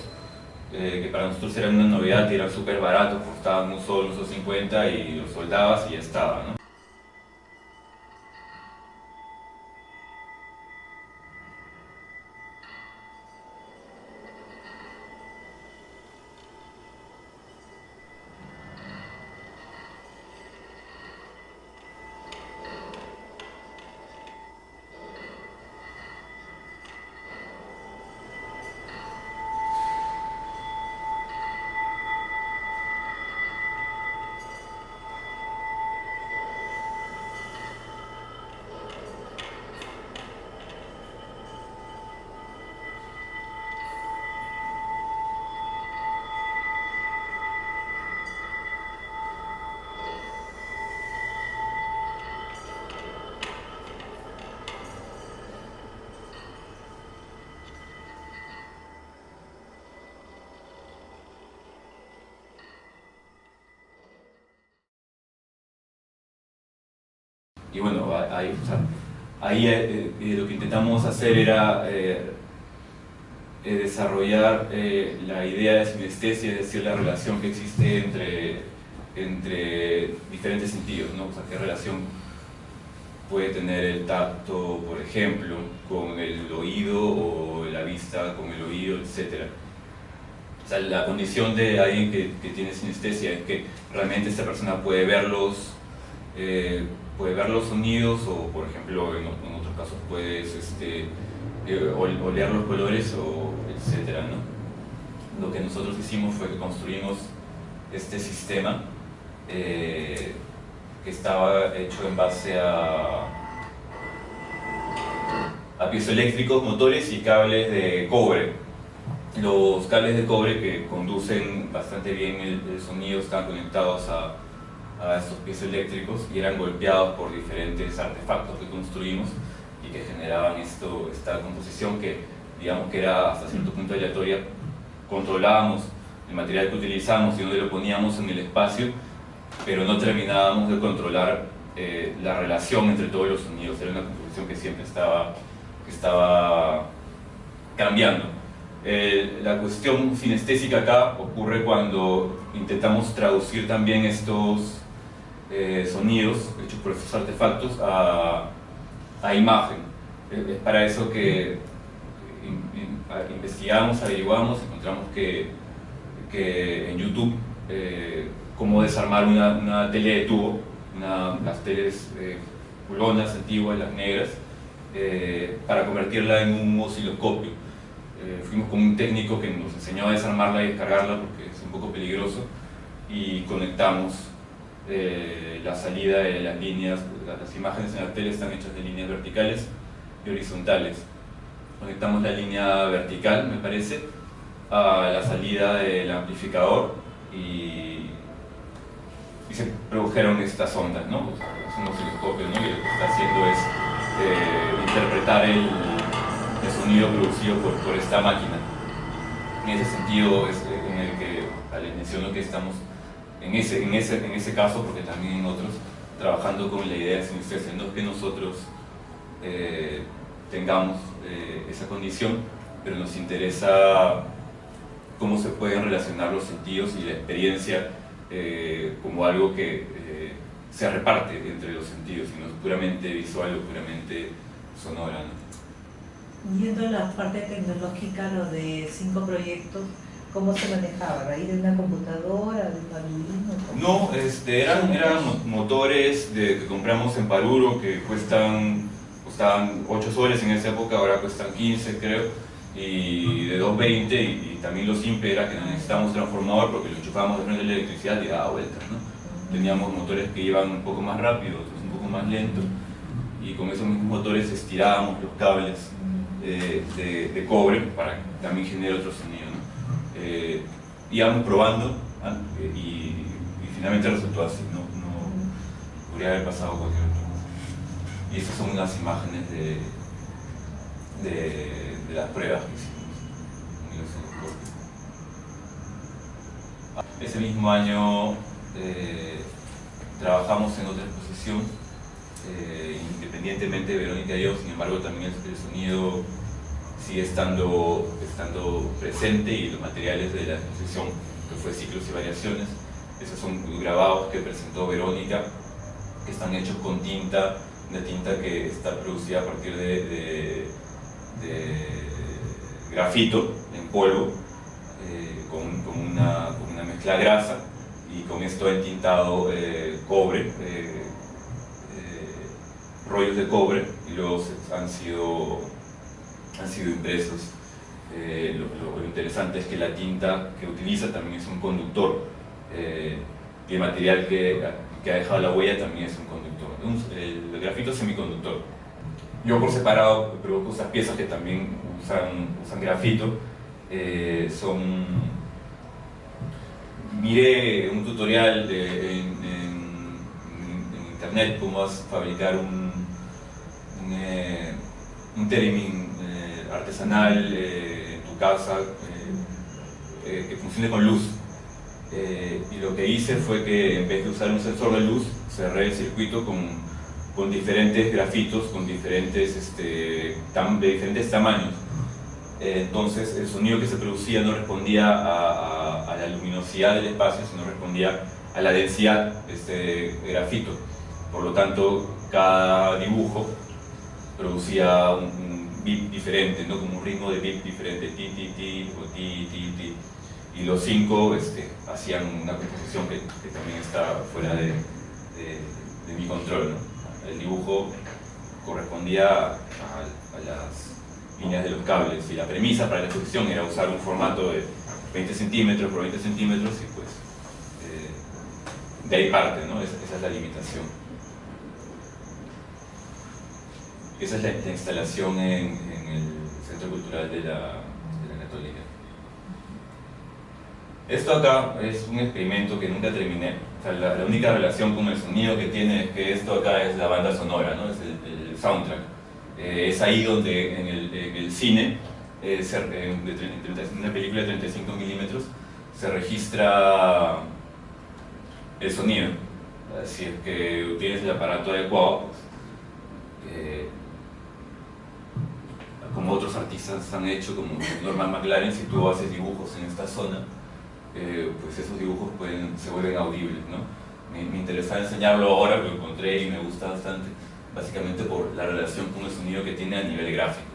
que para nosotros eran una novedad, que eran súper baratos, costaban un sol, unos 50, y los soldabas y ya estaba, ¿no? Y bueno, ahí lo que intentamos hacer era desarrollar la idea de sinestesia, es decir, la relación que existe entre diferentes sentidos, ¿no? O sea, qué relación puede tener el tacto, por ejemplo, con el oído, o la vista con el oído, etc. O sea, la condición de alguien que tiene sinestesia es que realmente esta persona puede ver los sonidos, o por ejemplo en otros casos puedes oler los colores, o etcétera, ¿no? Lo que nosotros hicimos fue que construimos este sistema que estaba hecho en base a piezoeléctricos, motores y cables de cobre. Los cables de cobre, que conducen bastante bien el sonido, están conectados a estos piezoeléctricos y eran golpeados por diferentes artefactos que construimos y que generaban esta composición que, digamos, que era hasta cierto punto aleatoria. Controlábamos el material que utilizamos y dónde lo poníamos en el espacio, pero no terminábamos de controlar la relación entre todos los sonidos. Era una composición que siempre estaba cambiando. La cuestión sinestésica acá ocurre cuando intentamos traducir también estos sonidos hechos por estos artefactos a imagen. Es para eso que investigamos, averiguamos, encontramos que en YouTube cómo desarmar una tele de tubo, las teles culonas antiguas, las negras, para convertirla en un osciloscopio. fuimos con un técnico que nos enseñó a desarmarla y descargarla porque es un poco peligroso, y conectamos la salida de las líneas. Las imágenes en la tele están hechas de líneas verticales y horizontales. Conectamos la línea vertical, me parece, a la salida del amplificador y se produjeron estas ondas, ¿no? Es un osciloscopio, ¿no? Y lo que está haciendo es interpretar el sonido producido por esta máquina. En ese sentido es en el que menciono que estamos en ese caso, porque también en otros, trabajando con la idea de sinestesia. No es que nosotros tengamos esa condición, pero nos interesa cómo se pueden relacionar los sentidos y la experiencia como algo que se reparte entre los sentidos, y no es puramente visual o puramente sonora, ¿no?
Yendo a la parte tecnológica, lo de 5 proyectos, ¿cómo se manejaba? ¿A raíz de una computadora, de un Arduino?
No, eran motores que compramos en Paruro que costaban 8 soles en esa época, ahora cuestan 15 creo, y de 220, y también lo simple era que necesitábamos transformador porque lo enchufábamos de frente a la electricidad y daba vueltas, ¿no? Teníamos motores que iban un poco más rápido, otros un poco más lento, y con esos mismos motores estirábamos los cables de cobre para que también genere otro sonido, ¿no? Íbamos probando y finalmente resultó así, no podría haber pasado cualquier otra cosa. Y estas son unas imágenes de las pruebas que hicimos en el osciloscopio. Ese mismo año trabajamos en otra exposición, independientemente de Verónica y yo. Sin embargo, también el sonido sigue estando presente, y los materiales de la exposición, que fue Ciclos y Variaciones, esos son grabados que presentó Verónica, que están hechos con tinta, una tinta que está producida a partir de grafito en polvo, con una mezcla grasa, y con esto he tintado cobre, rollos de cobre, y luego han sido impresos. Lo interesante es que la tinta que utiliza también es un conductor, y el material que ha dejado la huella también es un conductor. El grafito es semiconductor. Yo por separado produzco esas piezas que también usan grafito. Miré un tutorial en internet cómo fabricar un theremin artesanal en tu casa que funcione con luz. Y lo que hice fue que, en vez de usar un sensor de luz, cerré el circuito con diferentes grafitos, con de diferentes tamaños. Entonces el sonido que se producía no respondía a la luminosidad del espacio, sino respondía a la densidad de este grafito. Por lo tanto, cada dibujo producía un beat diferente, ¿no? Como un ritmo de beat diferente, ti, ti, ti, o ti, ti, ti. Y los 5 hacían una composición que también está fuera de mi control, ¿no? El dibujo correspondía a las líneas de los cables, y la premisa para la exposición era usar un formato de 20 centímetros por 20 centímetros, y pues de ahí parte, ¿no? Esa es la limitación. Esa es la instalación en el Centro Cultural de la Católica. Esto acá es un experimento que nunca terminé. O sea, la única relación con el sonido que tiene es que esto acá es la banda sonora, ¿no? Es el soundtrack. Es ahí donde en el cine, en una película de 35 milímetros, se registra el sonido. Si es que tienes el aparato adecuado, pues, como otros artistas han hecho, como Norman McLaren, si tú haces dibujos en esta zona, pues esos dibujos se vuelven audibles, ¿no? Me interesaba enseñarlo ahora, lo encontré y me gusta bastante, básicamente por la relación con el sonido que tiene a nivel gráfico.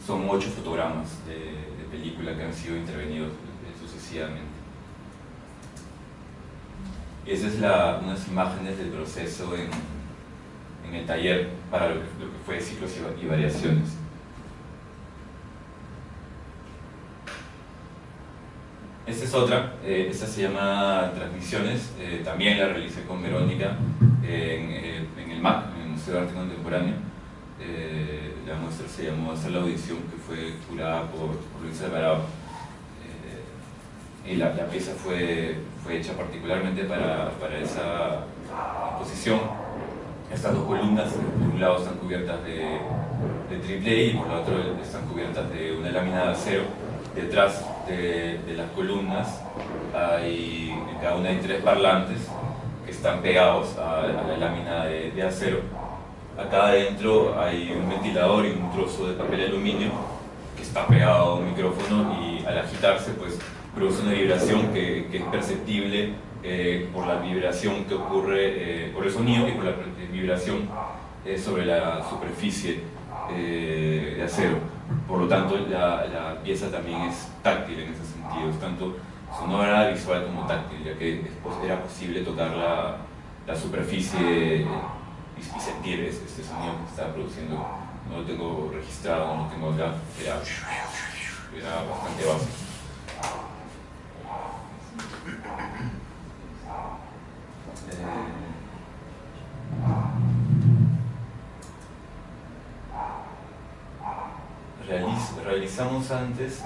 Son 8 fotogramas de película que han sido intervenidos sucesivamente. Esas es unas imágenes del proceso en el taller para lo que fue Ciclos y Variaciones. Esta es otra, esta se llama Transmisiones, también la realicé con Verónica en el MAC, en el Museo de Arte Contemporáneo. La muestra se llamó Hacer la audición, que fue curada por Luis Alvarado. Y la pieza fue hecha particularmente para esa exposición. Estas dos columnas, por un lado están cubiertas de triple y por el otro están cubiertas de una lámina de acero. Detrás de las columnas en cada una hay 3 parlantes que están pegados a la lámina de acero. Acá adentro hay un ventilador y un trozo de papel aluminio que está pegado a un micrófono y al agitarse pues produce una vibración que es perceptible por la vibración que ocurre, por el sonido y por la vibración sobre la superficie de acero. Por lo tanto, la pieza también es táctil en ese sentido, es tanto sonora, visual como táctil, ya que era posible tocar la superficie y sentir este sonido que estaba produciendo. No lo tengo registrado, no lo tengo acá, era bastante básico. Realizamos antes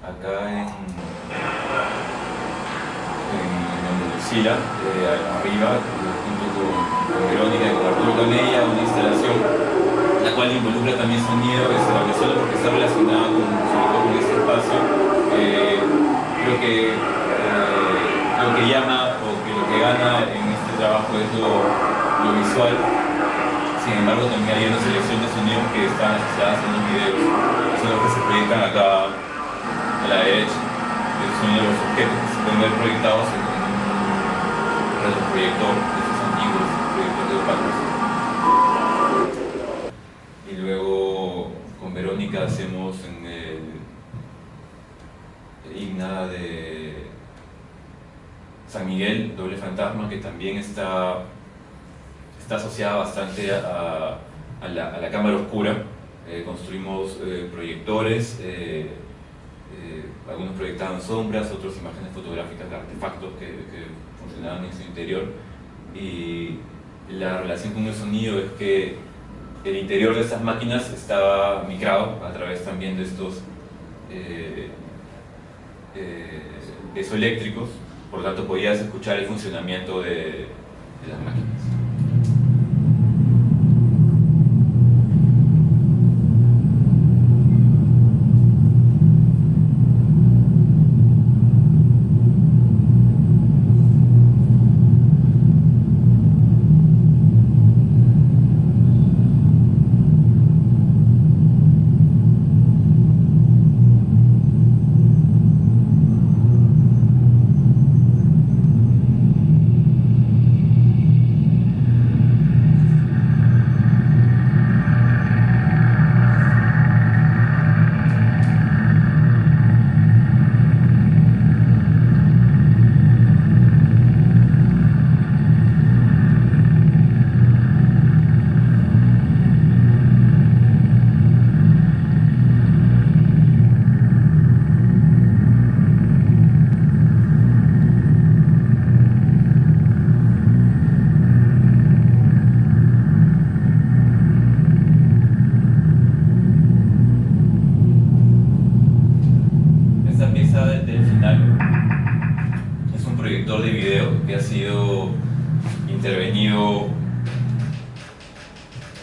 acá en Lucila, arriba, junto con Verónica y con Arturo Canella, una instalación la cual involucra también sonido, solo porque está relacionada sobre todo con este espacio. Creo que lo que llama o que lo que gana en este trabajo es lo visual. Sin embargo, también hay una selección de sonidos que están asociadas en los videos, que son los que se proyectan acá a la derecha. El sonido de los objetos que se pueden ver proyectados en un retroproyector de esos antiguos proyectores de opacos. Y luego con Verónica hacemos en el himna de San Miguel, Doble Fantasma, que también está asociada bastante a la cámara oscura. Construimos proyectores, algunos proyectaban sombras, otros imágenes fotográficas de artefactos que funcionaban en su interior. Y la relación con el sonido es que el interior de estas máquinas estaba micrado a través también de estos piezoeléctricos, por lo tanto podías escuchar el funcionamiento de las máquinas.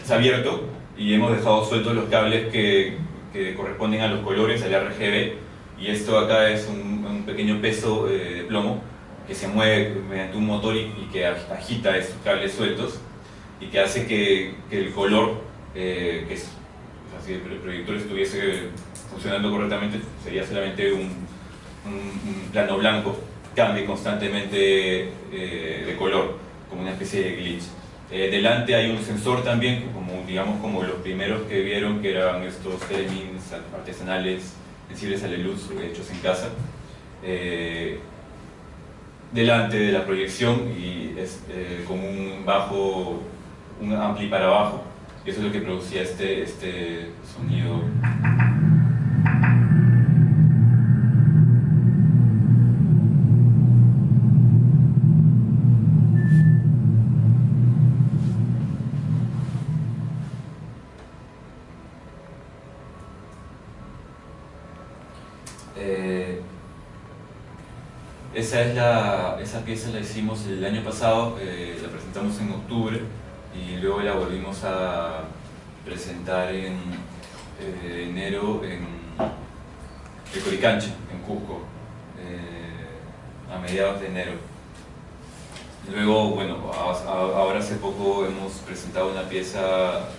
Abierto y hemos dejado sueltos los cables que corresponden a los colores, al RGB, y esto acá es un pequeño peso de plomo que se mueve mediante un motor y que agita estos cables sueltos y que hace que el color, si el proyector estuviese funcionando correctamente, sería solamente un plano blanco, cambie constantemente de color, como una especie de glitch. Delante hay un sensor también, como los primeros que vieron, que eran estos Telemins artesanales sensibles a la luz, hechos en casa. Delante de la proyección y con un ampli para abajo, y eso es lo que producía este sonido Esa pieza la hicimos el año pasado, la presentamos en octubre y luego la volvimos a presentar en enero en Coricancha, en Cusco, a mediados de enero. Luego, bueno, ahora hace poco hemos presentado una pieza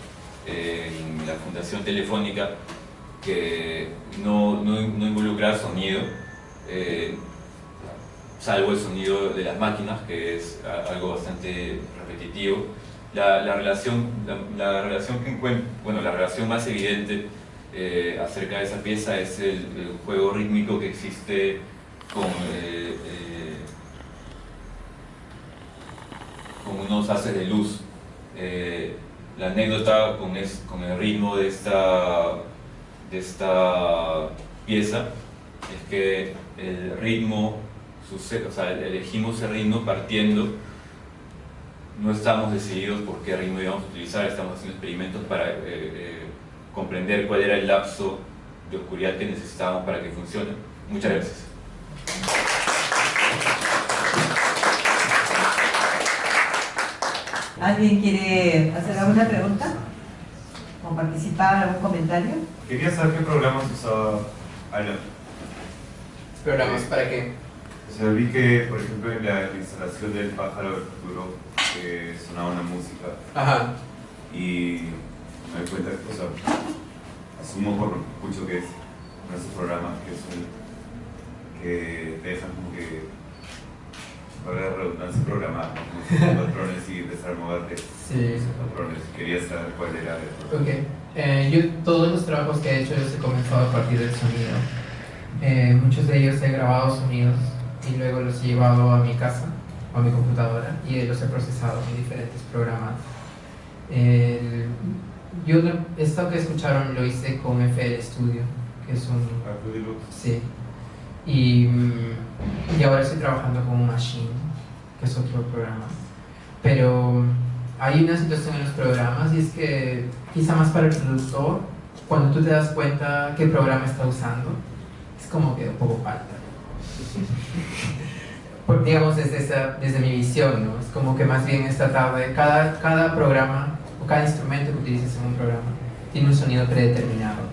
en la Fundación Telefónica que no involucra sonido, salvo el sonido de las máquinas, que es algo bastante repetitivo. La relación que encuentro, bueno, la relación más evidente acerca de esa pieza es el juego rítmico que existe con unos haces de luz. La anécdota con el ritmo de esta pieza es que el ritmo sucede, o sea, elegimos el ritmo partiendo, no estamos decididos por qué ritmo íbamos a utilizar, estamos haciendo experimentos para comprender cuál era el lapso de oscuridad que necesitábamos para que funcione. Muchas gracias.
¿Alguien quiere hacer alguna pregunta? ¿O participar, algún comentario?
Quería saber qué programas usaba Alan.
¿Programas para qué?
O sea, vi que, por ejemplo, en la instalación del Pájaro del Futuro sonaba una música.
Ajá.
Y me doy cuenta, o sea, asumo por lo que escucho que es uno de esos programas que te dejan como que, para la redundancia, programar, como patrones y empezar a moverte esos patrones. Quería saber cuál era el programa.
Ok. Yo todos los trabajos que he hecho los he comenzado a partir del sonido. Muchos de ellos he grabado sonidos y luego los he llevado a mi casa, a mi computadora, y los he procesado en diferentes programas. Esto que escucharon lo hice con FL Studio, que es un... Sí. Y ahora estoy trabajando con Machine, que es otro programa. Pero hay una situación en los programas, y es que quizá más para el productor, cuando tú te das cuenta qué programa está usando, es como que un poco falta. Porque, digamos, desde mi visión, ¿no? Es como que más bien es tratar de cada programa o cada instrumento que utilices en un programa tiene un sonido predeterminado.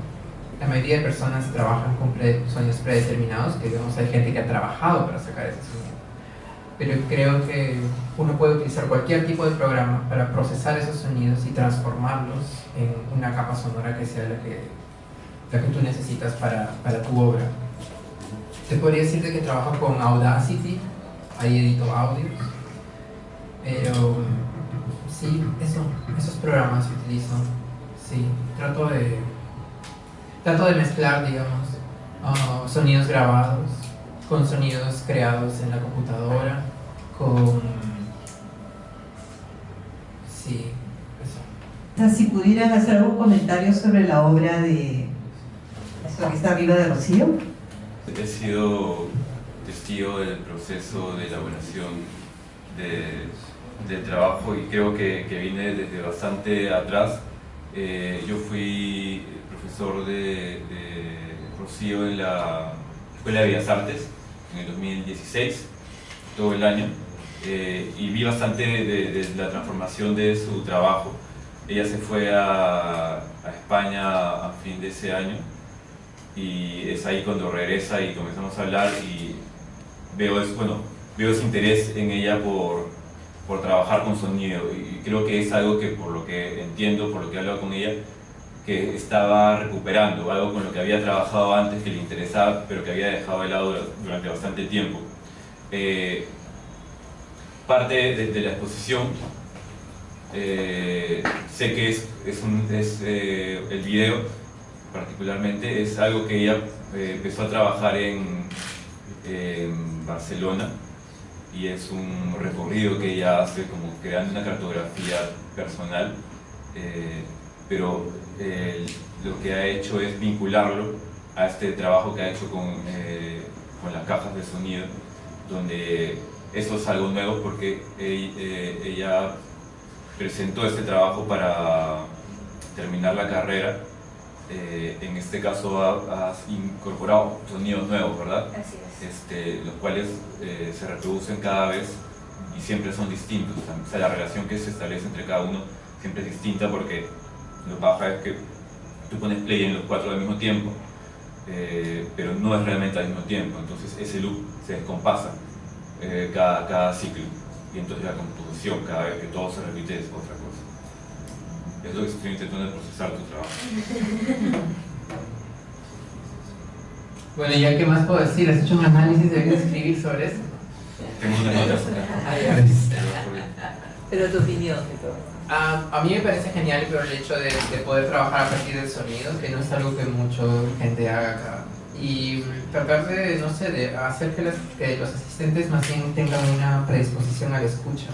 La mayoría de personas trabajan con sonidos predeterminados, que digamos hay gente que ha trabajado para sacar ese sonido. Pero creo que uno puede utilizar cualquier tipo de programa para procesar esos sonidos y transformarlos en una capa sonora que sea la que tú necesitas para tu obra. Te podría decirte que trabajo con Audacity, ahí edito audios, pero sí, esos programas utilizo, sí, trato de mezclar, digamos, sonidos grabados con sonidos creados en la computadora, sí, eso.
O sea, si pudieran hacer algún comentario sobre la obra de esto que está arriba de Rocío.
He sido testigo del proceso de elaboración del trabajo y creo que viene desde bastante atrás. Yo fui profesor de Rocío en la Escuela de Bellas Artes en el 2016, todo el año, y vi bastante de la transformación de su trabajo. Ella se fue a España a fin de ese año, y es ahí cuando regresa y comenzamos a hablar y veo ese interés en ella por trabajar con sonido, y creo que es algo que, por lo que entiendo, por lo que he hablado con ella, que estaba recuperando, algo con lo que había trabajado antes, que le interesaba, pero que había dejado de lado durante bastante tiempo. Parte de la exposición, sé que el video, particularmente, es algo que ella empezó a trabajar en Barcelona, y es un recorrido que ella hace como creando una cartografía personal, pero lo que ha hecho es vincularlo a este trabajo que ha hecho con las cajas de sonido, donde eso es algo nuevo porque ella presentó este trabajo para terminar la carrera. En este caso has incorporado sonidos nuevos, ¿verdad?
Así es.
Los cuales se reproducen cada vez y siempre son distintos. O sea, la relación que se establece entre cada uno siempre es distinta, porque lo que pasa es que tú pones play en los 4 al mismo tiempo, pero no es realmente al mismo tiempo. Entonces ese loop se descompasa cada ciclo, y entonces la composición cada vez que todo se repite es otra cosa. Es lo que estoy intentando procesar tu trabajo.
Bueno, ¿ya qué más puedo decir? ¿Has hecho un análisis? ¿Deberías escribir sobre eso?
Tengo unas notas.
Pero tu opinión de todo.
A mí me parece genial, pero el hecho de poder trabajar a partir del sonido, que no es algo que mucha gente haga acá. Y tratar de, no sé, de hacer que los asistentes más bien tengan una predisposición a la escucha,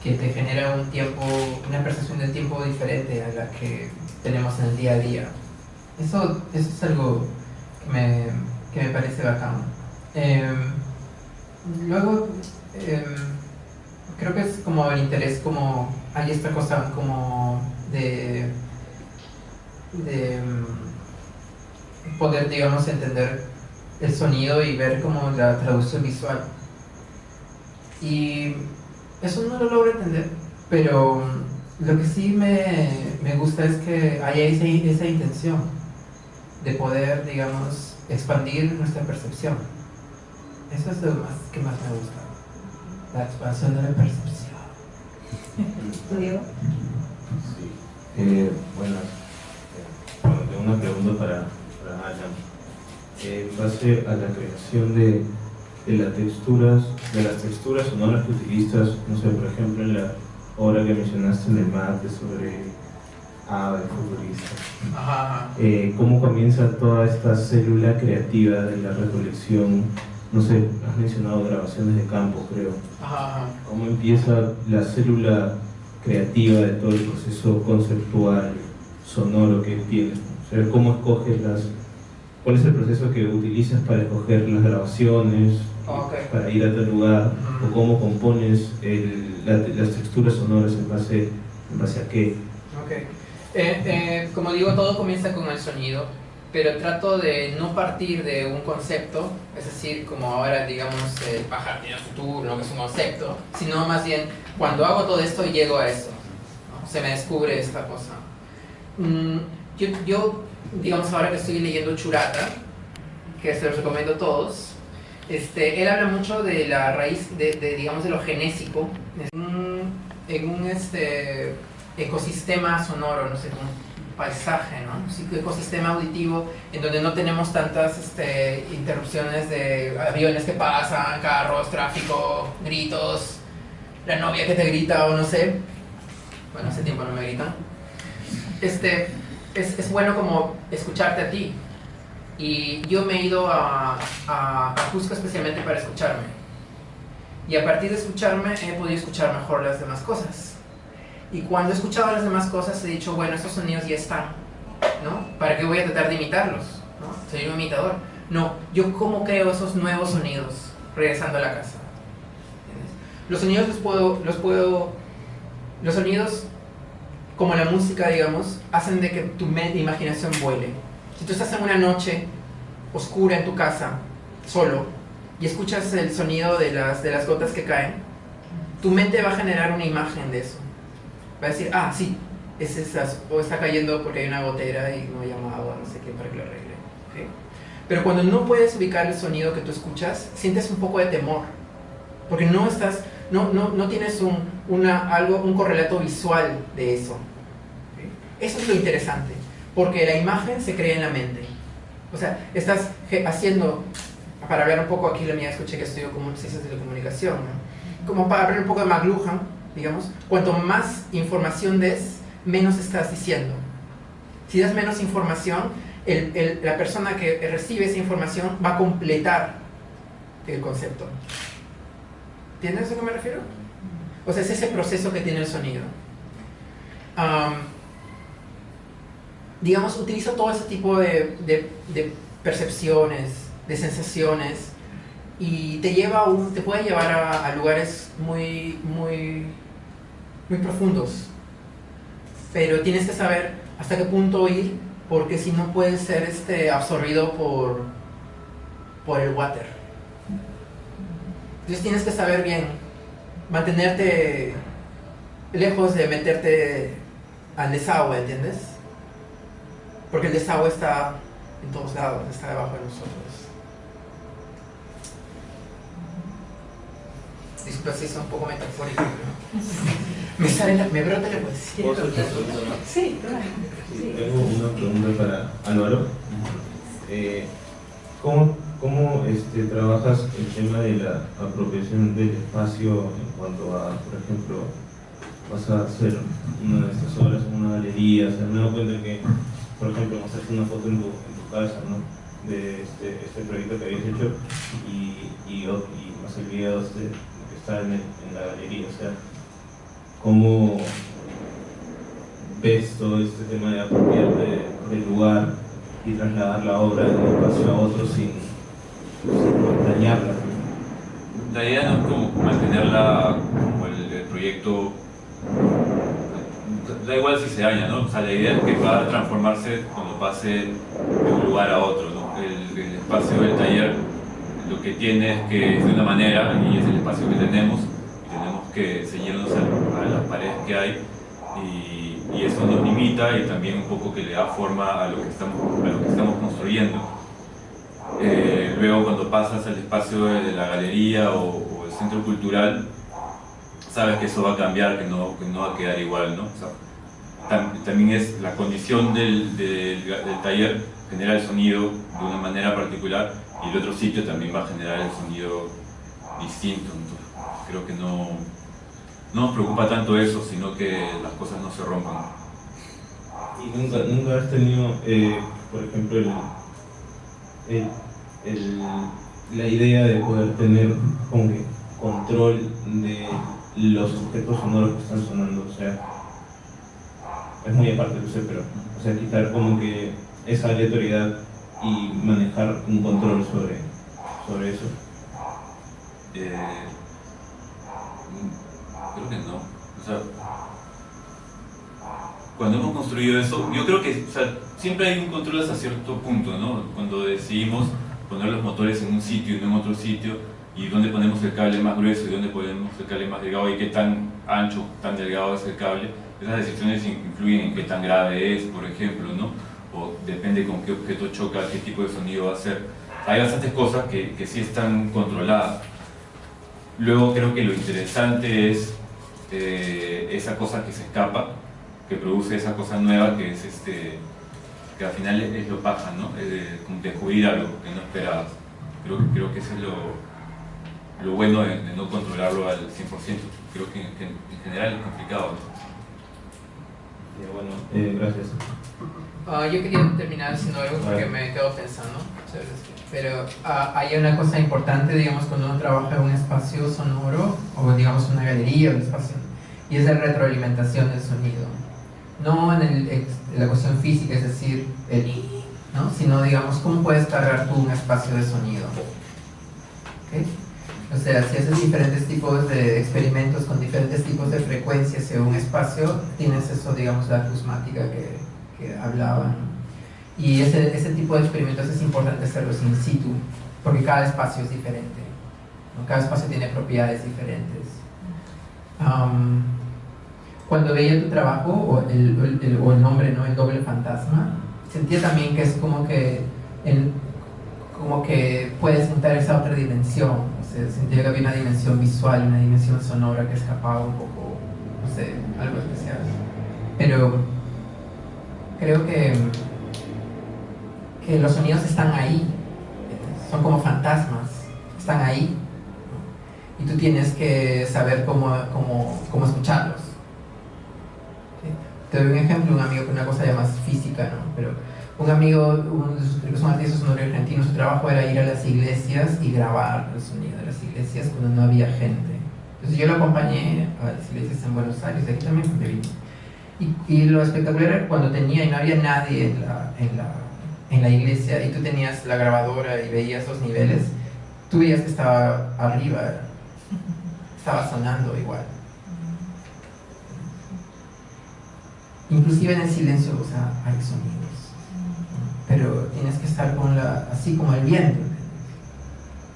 que te genera un tiempo, una percepción del tiempo diferente a la que tenemos en el día a día. Eso es algo que me parece bacán. Luego, creo que es como el interés, como hay esta cosa como de poder, digamos, entender el sonido y ver como la traducción visual. Y eso no lo logro entender, pero lo que sí me gusta es que haya esa intención de poder, digamos, expandir nuestra percepción. Eso es lo que más me gusta, la expansión de la percepción.
¿Tú, Diego?
Sí. Bueno, tengo una pregunta para Alan. En base a la creación de las texturas sonoras que utilizas, no sé, por ejemplo, en la obra que mencionaste en el mate sobre Ava, el futurista. ¿Cómo comienza toda esta célula creativa de la recolección? No sé, has mencionado grabaciones de campo, creo. ¿Cómo empieza la célula creativa de todo el proceso conceptual, sonoro que tienes? O sea, ¿cómo escoges cuál es el proceso que utilizas para escoger las grabaciones, para ir a tal lugar? ¿O cómo compones las texturas sonoras en base a qué?
Como digo, todo comienza con el sonido, pero trato de no partir de un concepto, es decir, como ahora, digamos, el pájaro tiene futuro, que es un concepto, sino más bien, cuando hago todo esto, llego a eso, ¿no? Se me descubre esta cosa. Yo, digamos, ahora que estoy leyendo Churata, que se los recomiendo a todos, él habla mucho de la raíz, digamos, de lo genésico, en un ecosistema sonoro, no sé, un paisaje, ¿no? Un ecosistema auditivo en donde no tenemos tantas interrupciones de aviones que pasan, carros, tráfico, gritos, la novia que te grita o no sé. Bueno, hace tiempo no me gritan. Es bueno como escucharte a ti. Y yo me he ido a Cusco especialmente para escucharme. Y a partir de escucharme he podido escuchar mejor las demás cosas. Y cuando he escuchado las demás cosas he dicho, bueno, estos sonidos ya están, ¿no? ¿Para qué voy a tratar de imitarlos? ¿No? Soy un imitador. No, yo cómo creo esos nuevos sonidos regresando a la casa. ¿Entiendes? Los sonidos los sonidos, como la música, digamos, hacen de que tu imaginación vuele. Si tú estás en una noche oscura en tu casa, solo, y escuchas el sonido de las gotas que caen, tu mente va a generar una imagen de eso. Va a decir, ah, sí, es esas, o está cayendo porque hay una gotera y no he llamado a no sé quién para que lo arregle. ¿Okay? Pero cuando no puedes ubicar el sonido que tú escuchas, sientes un poco de temor, porque no tienes un correlato visual de eso. ¿Okay? Eso es lo interesante, porque la imagen se crea en la mente. O sea, estás haciendo, para hablar un poco aquí, la mía escuché que estudio ciencias de la comunicación, ¿no? Como para hablar un poco de McLuhan, digamos, cuanto más información des, menos estás diciendo. Si das menos información, la persona que recibe esa información va a completar el concepto. ¿Entiendes a qué me refiero? O sea, es ese proceso que tiene el sonido. digamos, utiliza todo ese tipo de percepciones, de sensaciones, y te puede llevar a lugares muy profundos. Pero tienes que saber hasta qué punto ir, porque si no puedes ser absorbido por el water. Entonces tienes que saber bien, mantenerte lejos de meterte al desagüe, ¿entiendes? Porque el desagüe está en todos lados, está debajo de nosotros. Disculpa si es un poco metafórico, ¿no? me brota la poesía.
¿Puedo hacer una pregunta más?
Sí, claro. Sí.
Tengo una pregunta para Álvaro. ¿Cómo trabajas el tema de la apropiación del espacio en cuanto a, por ejemplo, vas a hacer una de estas obras en una galería? O sea, me doy cuenta que, por ejemplo, mostraste una foto en tu casa, ¿no? De este proyecto que habías hecho y más el video que está en la galería. O sea, ¿cómo ves todo este tema de apropiarte del lugar y trasladar la obra de un espacio a otro sin dañarla?
La idea no es como mantenerla como el proyecto, da igual si se daña, ¿no? O sea, la idea es que pueda transformarse cuando pase de un lugar a otro, ¿no? El espacio del taller lo que tiene es que es de una manera y es el espacio que tenemos que ceñirnos a las paredes que hay y eso nos limita y también un poco que le da forma a lo que estamos construyendo. Luego cuando pasas al espacio de la galería o el centro cultural, sabes que eso va a cambiar, que no va a quedar igual, ¿no? O sea, también es la condición del taller, genera el sonido de una manera particular y el otro sitio también va a generar el sonido distinto. Entonces, creo que no nos preocupa tanto eso, sino que las cosas no se rompan.
¿Y nunca has tenido, por ejemplo, la idea de poder tener como que control de los objetos sonoros que están sonando? O sea, es muy aparte, no sé, pero o sea, quitar como que esa aleatoriedad y manejar un control sobre eso.
Creo que no. O sea, cuando hemos construido eso, yo creo que siempre hay un control hasta cierto punto, ¿no? Cuando decidimos poner los motores en un sitio y no en otro sitio, y dónde ponemos el cable más grueso y dónde ponemos el cable más delgado y qué tan ancho, tan delgado es el cable, esas decisiones influyen en qué tan grave es, por ejemplo, ¿no? O depende con qué objeto choca, qué tipo de sonido va a hacer. Hay bastantes cosas que sí están controladas. Luego creo que lo interesante es esa cosa que se escapa, que produce esa cosa nueva que es que al final es lo paja, ¿no? Como descubrir algo que no esperabas. Creo que eso es lo bueno de no controlarlo al 100%. Creo que en general es complicado,
¿no? Bueno, gracias.
Yo quería terminar diciendo algo porque me quedo pensando, pero hay una cosa importante, digamos, cuando uno trabaja en un espacio sonoro o digamos una galería o un espacio, y es la retroalimentación del sonido, no en la cuestión física, es decir, ¿no? Sino digamos cómo puedes cargar tú un espacio de sonido. ¿Okay? O sea, si haces diferentes tipos de experimentos con diferentes tipos de frecuencias en un espacio, tienes eso, digamos, la acusmática que hablaban. Y ese tipo de experimentos es importante hacerlos in situ, porque cada espacio es diferente, ¿no? Cada espacio tiene propiedades diferentes. Cuando veía tu trabajo, o el nombre, ¿no? El doble fantasma, sentía también que es como que puedes juntar esa otra dimensión. O sea, sentía que había una dimensión visual, una dimensión sonora que escapaba un poco, no sé, algo especial. Pero creo que los sonidos están ahí, son como fantasmas, están ahí, ¿no? Y tú tienes que saber cómo escucharlos. ¿Sí? Te doy un ejemplo, un amigo con una cosa ya más física, ¿no? Pero un amigo, es un artista sonoro argentino, su trabajo era ir a las iglesias y grabar el sonido de las iglesias cuando no había gente. Entonces yo lo acompañé a las iglesias en Buenos Aires, de aquí también donde vine. Y lo espectacular era cuando tenía y no había nadie en la iglesia y tú tenías la grabadora y veías los niveles, tú veías que estaba arriba, estaba sonando igual. Inclusive en el silencio, o sea, hay sonidos, pero tienes que estar con así como el viento,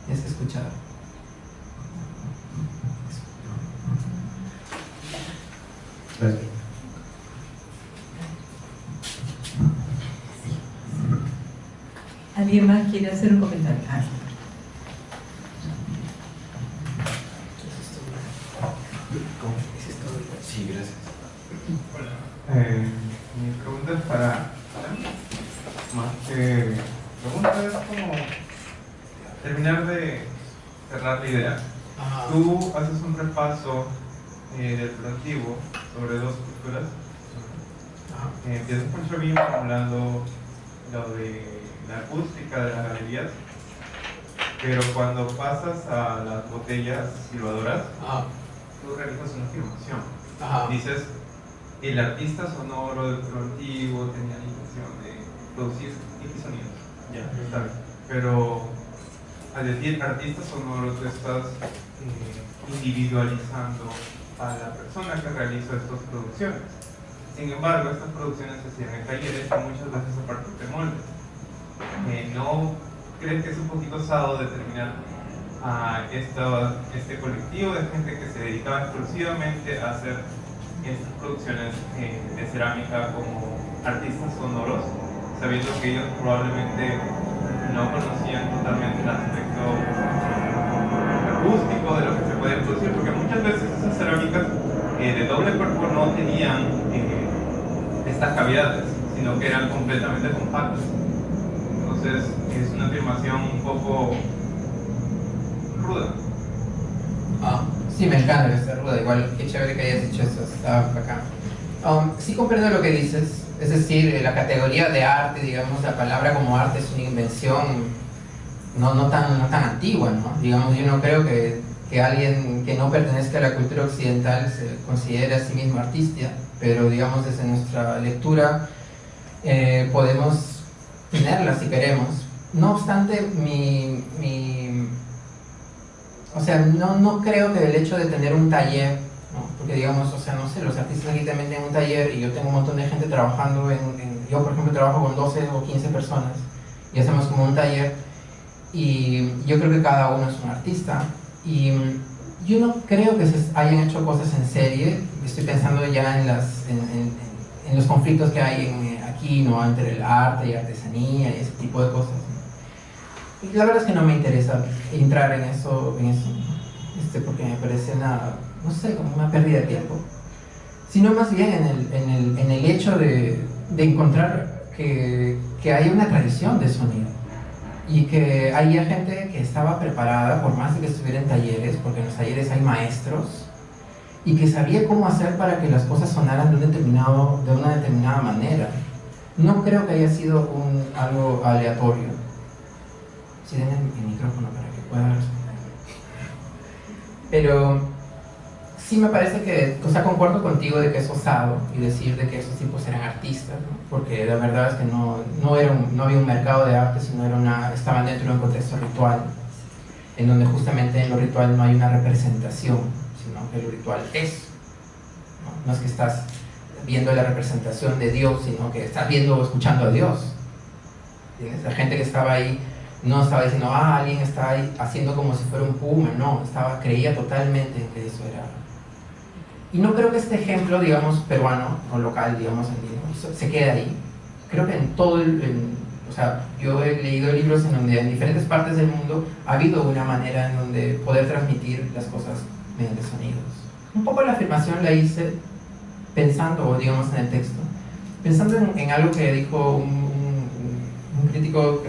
tienes que escuchar.
Gracias.
¿Alguien más quiere hacer un comentario?
Sí, gracias.
Hola. Mi pregunta es para más que pregunta es como terminar de cerrar la idea. Tú haces un repaso del antiguo sobre dos culturas. Empiezas con Chavín formulando lo de la acústica de las galerías, pero cuando pasas a las botellas silbadoras, tú realizas una afirmación. Dices, el artista sonoro del pueblo antiguo tenía la intención de producir X sonidos. Ya, está bien. Pero al decir artista sonoro, tú estás individualizando a la persona que realiza estas producciones. Sin embargo, estas producciones se hacían en talleres y muchas veces a partir de moldes. ¿No crees que es un poquito osado determinar a este colectivo de gente que se dedicaba exclusivamente a hacer estas producciones de cerámica como artistas sonoros, sabiendo que ellos probablemente no conocían totalmente el aspecto acústico de lo que se puede producir? Porque muchas veces esas cerámicas de doble cuerpo no tenían estas cavidades, sino que eran completamente compactas. Entonces es una afirmación un poco ruda.
Sí, me encanta que sea ruda, igual, qué chévere que hayas dicho eso, está acá. Sí comprendo lo que dices, es decir, la categoría de arte, digamos, la palabra como arte es una invención no tan antigua, ¿no? Digamos, yo no creo que alguien que no pertenezca a la cultura occidental se considere a sí mismo artista, pero digamos desde nuestra lectura podemos tenerla si queremos. No obstante, o sea, no creo que el hecho de tener un taller, ¿no? Porque digamos, o sea, no sé, los artistas aquí también tienen un taller y yo tengo un montón de gente trabajando yo por ejemplo trabajo con 12 o 15 personas y hacemos como un taller y yo creo que cada uno es un artista y yo no creo que se hayan hecho cosas en serie. Estoy pensando ya en los conflictos que hay aquí, ¿no? Entre el arte y artesanía y ese tipo de cosas. Y la verdad es que no me interesa entrar en eso porque me parece no sé, como una pérdida de tiempo, sino más bien en el hecho de encontrar que hay una tradición de sonido y que había gente que estaba preparada, por más de que estuviera en talleres, porque en los talleres hay maestros, y que sabía cómo hacer para que las cosas sonaran de una determinada manera. No creo que haya sido algo aleatorio. Si den el micrófono para que pueda responder. Pero sí me parece que, o sea, concuerdo contigo de que es osado y decir de que esos tipos eran artistas, ¿no? Porque la verdad es que no había un mercado de arte, sino estaban dentro de un contexto ritual, en donde justamente en lo ritual no hay una representación, sino que lo ritual es. No es que estás viendo la representación de Dios, sino que estás viendo o escuchando a Dios. ¿Entiendes? La gente que estaba ahí no estaba diciendo, alguien está ahí haciendo como si fuera un puma, no, creía totalmente en que eso era. Y no creo que este ejemplo, digamos, peruano o local, digamos, se quede ahí. Creo que en todo o sea, yo he leído libros en donde en diferentes partes del mundo ha habido una manera en donde poder transmitir las cosas mediante sonidos. Un poco la afirmación la hice pensando, digamos, en el texto, pensando en algo que dijo un crítico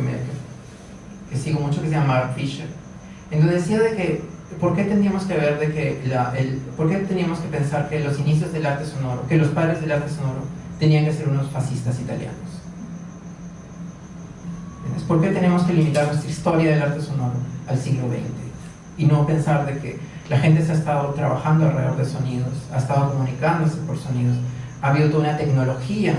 que sigo mucho, que se llama Mark Fisher, en donde decía de que ¿por qué teníamos que ver de que por qué teníamos que pensar que los inicios del arte sonoro, que los padres del arte sonoro tenían que ser unos fascistas italianos? ¿Por qué tenemos que limitar nuestra historia del arte sonoro al siglo XX y no pensar de que la gente se ha estado trabajando alrededor de sonidos, ha estado comunicándose por sonidos ha habido toda una tecnología,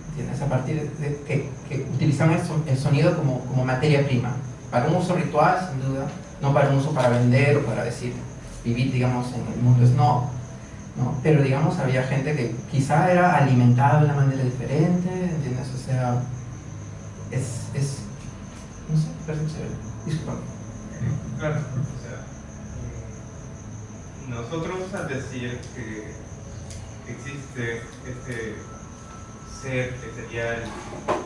¿entiendes? A partir de que utilizamos el sonido como materia prima, para un uso ritual, sin duda, no para un uso para vender o para decir, vivir, digamos, en el mundo snob, ¿no? Pero, digamos, había gente que quizá era alimentada de una manera diferente, ¿entiendes? O sea, no sé, parece chévere. Disculpa.
Claro, o sea, nosotros al decir que existe este ser que sería el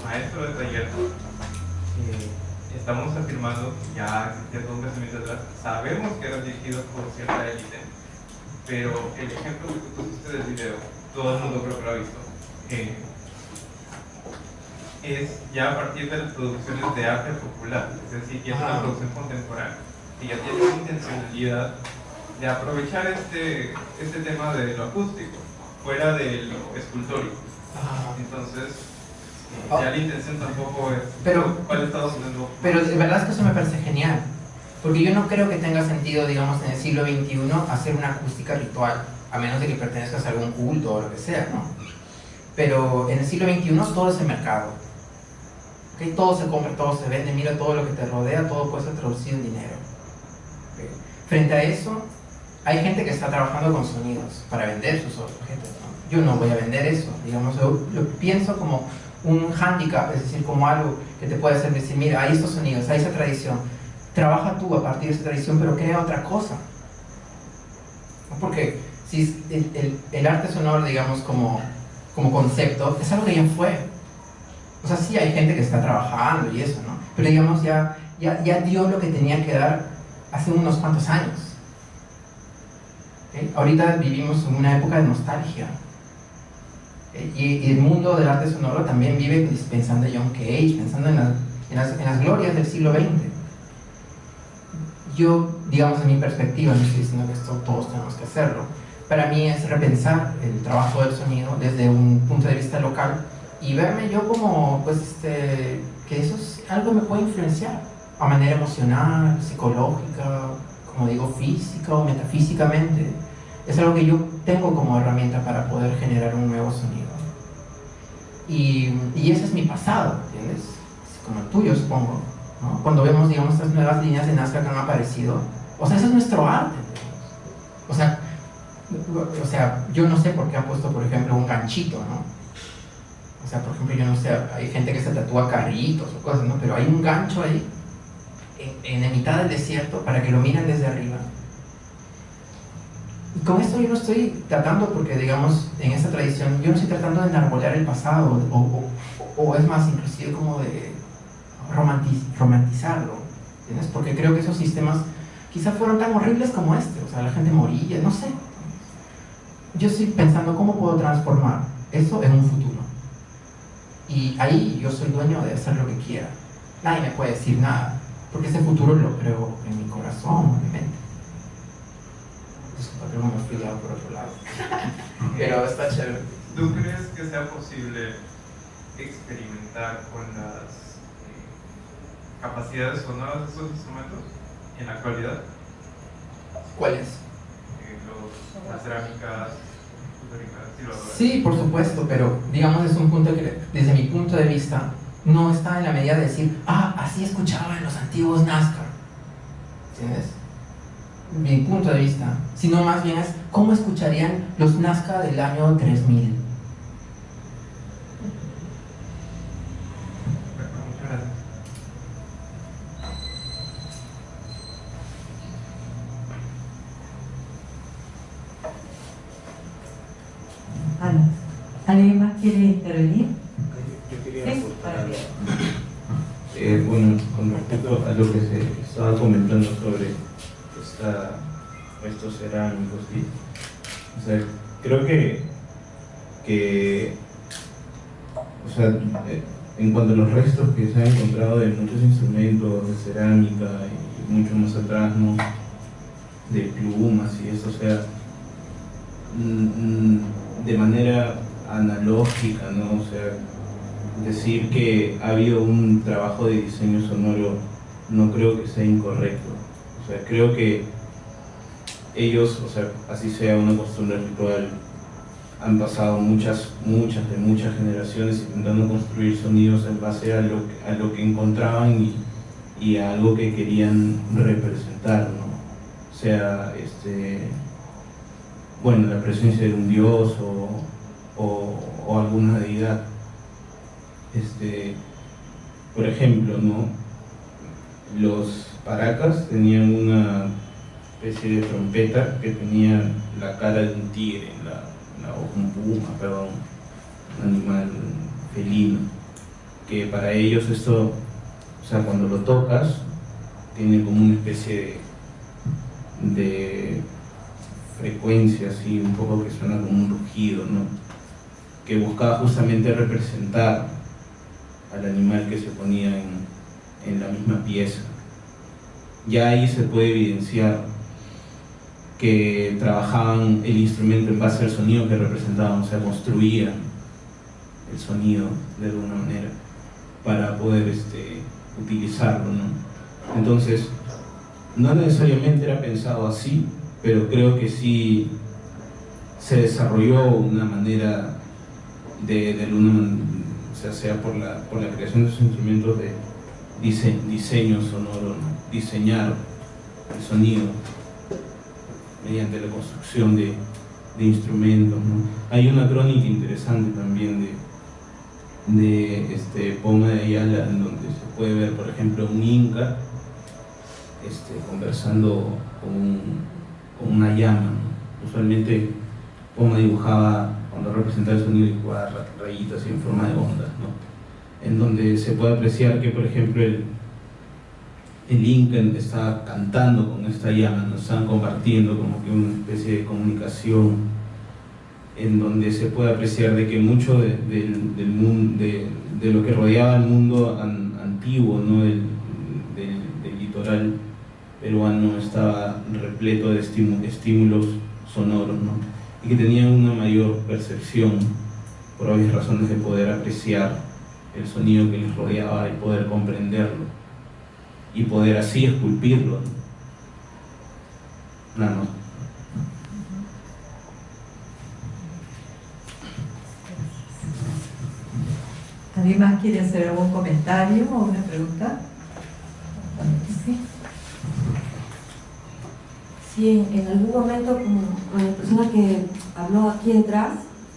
maestro de taller, estamos afirmando que ya existía todo un pensamiento atrás, sabemos que eran dirigidos por cierta élite, pero el ejemplo que tú pusiste del video, todo el mundo creo que lo ha visto, es ya a partir de las producciones de arte popular, es decir, ya es una producción contemporánea, y ya tiene la intencionalidad de aprovechar este tema de lo acústico, fuera de lo escultórico. Entonces, ya la intención tampoco es cuál estamos haciendo.
Pero de verdad es que eso me parece genial, porque yo no creo que tenga sentido, digamos, en el siglo XXI hacer una acústica ritual, a menos de que pertenezcas a algún culto o lo que sea, ¿no? Pero en el siglo XXI todo es el mercado. ¿Okay? Todo se compra, todo se vende, mira todo lo que te rodea, todo puede ser traducido en dinero. ¿Okay? Frente a eso, hay gente que está trabajando con sonidos para vender sus objetos, ¿no? Yo no voy a vender eso, digamos, yo lo pienso como un hándicap, es decir, como algo que te puede hacer decir, mira, hay estos sonidos, hay esa tradición, trabaja tú a partir de esa tradición, pero crea otra cosa. Porque si el arte sonoro, digamos, como concepto, es algo que ya fue. O sea, sí hay gente que está trabajando y eso, ¿no? Pero digamos, ya dio lo que tenía que dar hace unos cuantos años. ¿Okay? Ahorita vivimos en una época de nostalgia. Y el mundo del arte sonoro también vive pensando en John Cage, pensando en las glorias del siglo XX. Yo, digamos, en mi perspectiva, no estoy diciendo que esto todos tenemos que hacerlo, para mí es repensar el trabajo del sonido desde un punto de vista local y verme yo como, pues, que eso es algo que me puede influenciar a manera emocional, psicológica, como digo, física o metafísicamente. Es algo que yo tengo como herramienta para poder generar un nuevo sonido. Y ese es mi pasado, ¿entiendes? Como el tuyo, supongo, ¿no? Cuando vemos, digamos, estas nuevas líneas de Nazca que han aparecido, o sea, eso es nuestro arte, ¿entiendes? O sea, yo no sé por qué han puesto, por ejemplo, un ganchito, ¿no? O sea, por ejemplo, yo no sé, hay gente que se tatúa carritos o cosas, ¿no? Pero hay un gancho ahí, en la mitad del desierto, para que lo miren desde arriba. Y con esto yo no estoy tratando, porque digamos, en esta tradición, yo no estoy tratando de enarbolar el pasado, o es más, inclusive como de romantizarlo, ¿entiendes? Porque creo que esos sistemas quizá fueron tan horribles como este, o sea, la gente moría, no sé. Yo estoy pensando cómo puedo transformar eso en un futuro. Y ahí yo soy dueño de hacer lo que quiera. Nadie me puede decir nada, porque ese futuro lo creo en mi corazón, en mi mente. Disculpa, creo que me fui por otro lado. Pero está chévere.
¿Tú crees que sea posible experimentar con las capacidades sonoras de esos instrumentos en la actualidad?
¿Cuáles?
Las cerámicas,
sí, por supuesto, pero digamos es un punto que desde mi punto de vista no está en la medida de decir, así escuchaban los antiguos Nazca, ¿entiendes? Mi punto de vista, sino más bien es cómo escucharían los Nazca del año 3000.
¿Alguien más quiere intervenir?
Yo quería
¿Sí?
Bueno, con respecto a lo que se estaba comentando sobre estos cerámicos, ¿sí? O sea, creo que o sea, en cuanto a los restos que se han encontrado de muchos instrumentos de cerámica y mucho más atrás, ¿no? De plumas y eso, o sea, de manera analógica, ¿no? O sea, decir que ha habido un trabajo de diseño sonoro no creo que sea incorrecto. O sea, creo que ellos, o sea, así sea una costumbre ritual, han pasado muchas generaciones intentando construir sonidos en base a lo que encontraban y a algo que querían representar, ¿no? O sea, bueno, la presencia de un dios o alguna deidad. Por ejemplo, ¿no? Los paracas tenían una especie de trompeta que tenía la cara de un tigre, un puma, perdón, un animal felino, que para ellos esto, o sea, cuando lo tocas, tiene como una especie de frecuencia, así, un poco que suena como un rugido, ¿no? Que buscaba justamente representar al animal que se ponía en la misma pieza. Ya ahí se puede evidenciar que trabajaban el instrumento en base al sonido que representaban, o sea, construían el sonido de alguna manera para poder utilizarlo, ¿no? Entonces, no necesariamente era pensado así, pero creo que sí se desarrolló una manera o sea por la creación de esos instrumentos de diseño sonoro, ¿no? Diseñar el sonido mediante la construcción de instrumentos, ¿no? Hay una crónica interesante también de Poma de Ayala, en donde se puede ver, por ejemplo, un inca conversando con una llama, ¿no? Usualmente Poma dibujaba, cuando representaba el sonido, dibujaba rayitas en forma de ondas, ¿no? En donde se puede apreciar que, por ejemplo, el inca estaba cantando con esta llama, nos estaban compartiendo como que una especie de comunicación, en donde se puede apreciar de que mucho del mundo, de lo que rodeaba el mundo antiguo, ¿no? del litoral peruano, estaba repleto de estímulos sonoros, ¿no? Y que tenían una mayor percepción, por obvias razones, de poder apreciar el sonido que les rodeaba y poder comprenderlo y poder así esculpirlo, ¿no? Nada más.
¿Alguien más quiere hacer algún comentario o una pregunta?
Sí. Sí, en algún momento, como la persona que habló aquí detrás,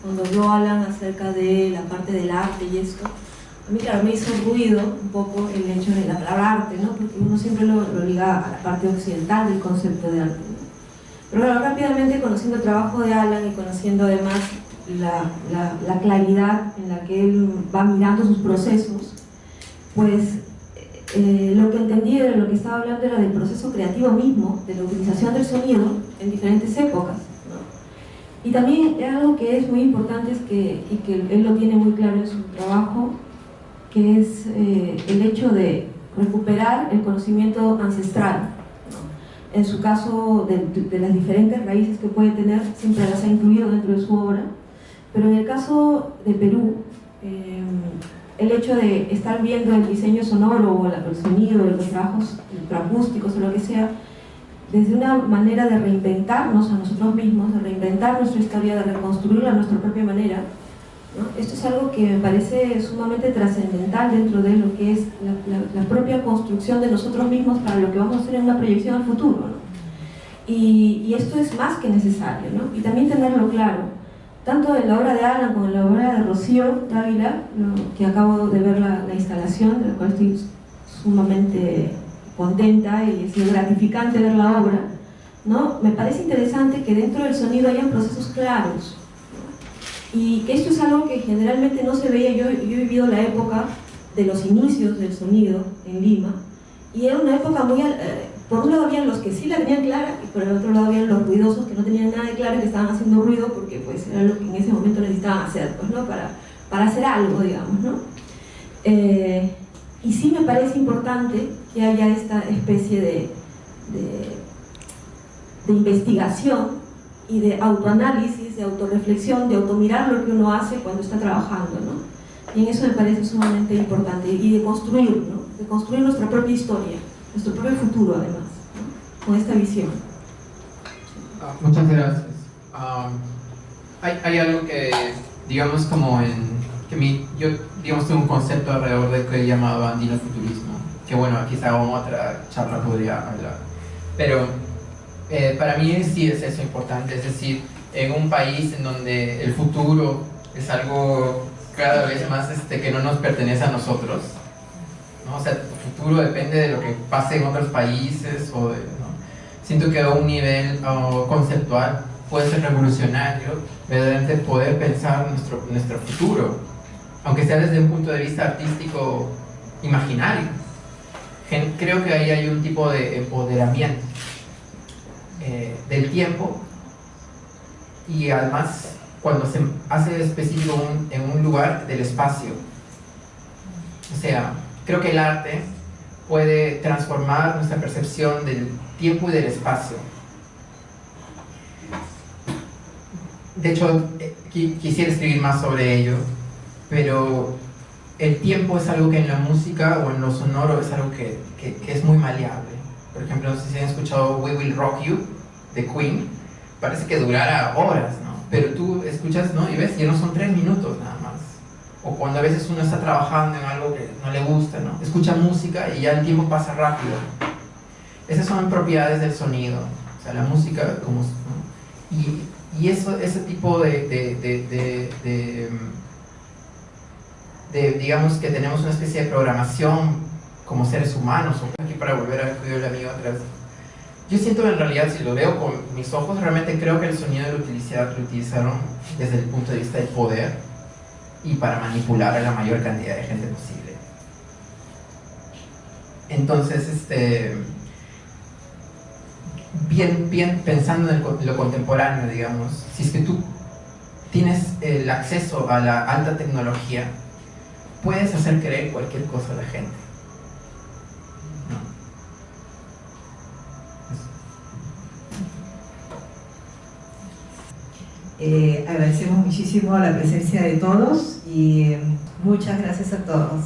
cuando habló Alan acerca de la parte del arte y esto, a mí, claro, me hizo ruido un poco el hecho de la palabra arte, ¿no? Porque uno siempre lo liga a la parte occidental del concepto de arte, ¿no? Pero claro, rápidamente, conociendo el trabajo de Alan y conociendo además la claridad en la que él va mirando sus procesos, pues lo que entendí de lo que estaba hablando era del proceso creativo mismo, de la utilización del sonido en diferentes épocas, ¿no? Y también algo que es muy importante y que él lo tiene muy claro en su trabajo, que es el hecho de recuperar el conocimiento ancestral, ¿no? En su caso, de las diferentes raíces que puede tener, siempre las ha incluido dentro de su obra, pero en el caso de Perú, el hecho de estar viendo el diseño sonoro o el sonido, los trabajos acústicos o lo que sea, desde una manera de reinventarnos a nosotros mismos, de reinventar nuestra historia, de reconstruirla a nuestra propia manera, ¿no? Esto es algo que me parece sumamente trascendental dentro de lo que es la propia construcción de nosotros mismos para lo que vamos a hacer en una proyección al futuro, ¿no? Y esto es más que necesario, ¿no? Y también tenerlo claro, tanto en la obra de Alan como en la obra de Rocío Dávila, que acabo de ver la instalación, de la cual estoy sumamente contenta y ha sido gratificante ver la obra, ¿no? Me parece interesante que dentro del sonido hayan procesos claros, ¿no? Y que esto es algo que generalmente no se veía. Yo he vivido la época de los inicios del sonido en Lima, y era una época muy... por un lado habían los que sí la tenían clara, y por el otro lado habían los ruidosos que no tenían nada de claro y que estaban haciendo ruido porque pues era lo que en ese momento necesitaban hacer, pues, ¿no? Para hacer algo, digamos, ¿no? Y sí me parece importante que haya esta especie de investigación y de autoanálisis, de autorreflexión, de automirar lo que uno hace cuando está trabajando, ¿no? Y en eso me parece sumamente importante, y de construir, ¿no? De construir nuestra propia historia, nuestro propio futuro además, ¿no? Con esta visión.
Muchas gracias. Hay algo que, digamos, como yo, digamos, tengo un concepto alrededor de que he llamado andinofuturismo, que bueno, quizá en otra charla podría hablar. Pero para mí sí es eso importante, es decir, en un país en donde el futuro es algo cada vez más que no nos pertenece a nosotros, ¿no? O sea, el futuro depende de lo que pase en otros países, ¿no? Siento que a un nivel conceptual puede ser revolucionario verdaderamente poder pensar nuestro futuro, aunque sea desde un punto de vista artístico imaginario. Creo que ahí hay un tipo de empoderamiento del tiempo, y además cuando se hace específico en un lugar del espacio. O sea, creo que el arte puede transformar nuestra percepción del tiempo y del espacio. De hecho, quisiera escribir más sobre ello, pero el tiempo es algo que en la música o en lo sonoro es algo que es muy maleable. Por ejemplo, no sé si han escuchado We Will Rock You de Queen, parece que durara horas, ¿no? Pero tú escuchas, ¿no? Y ves, ya no son 3 minutos nada más. O cuando a veces uno está trabajando en algo que no le gusta, ¿no? Escucha música y ya el tiempo pasa rápido. Esas son propiedades del sonido, o sea, la música como, ¿no? Y ese tipo digamos que tenemos una especie de programación como seres humanos, o aquí para volver al estudio del amigo atrás. Yo siento en realidad, si lo veo con mis ojos, realmente creo que el sonido lo utilizaron desde el punto de vista del poder y para manipular a la mayor cantidad de gente posible. Entonces, bien pensando en lo contemporáneo, digamos, si es que tú tienes el acceso a la alta tecnología, puedes hacer creer cualquier cosa a la gente.
Agradecemos muchísimo la presencia de todos y muchas gracias a todos.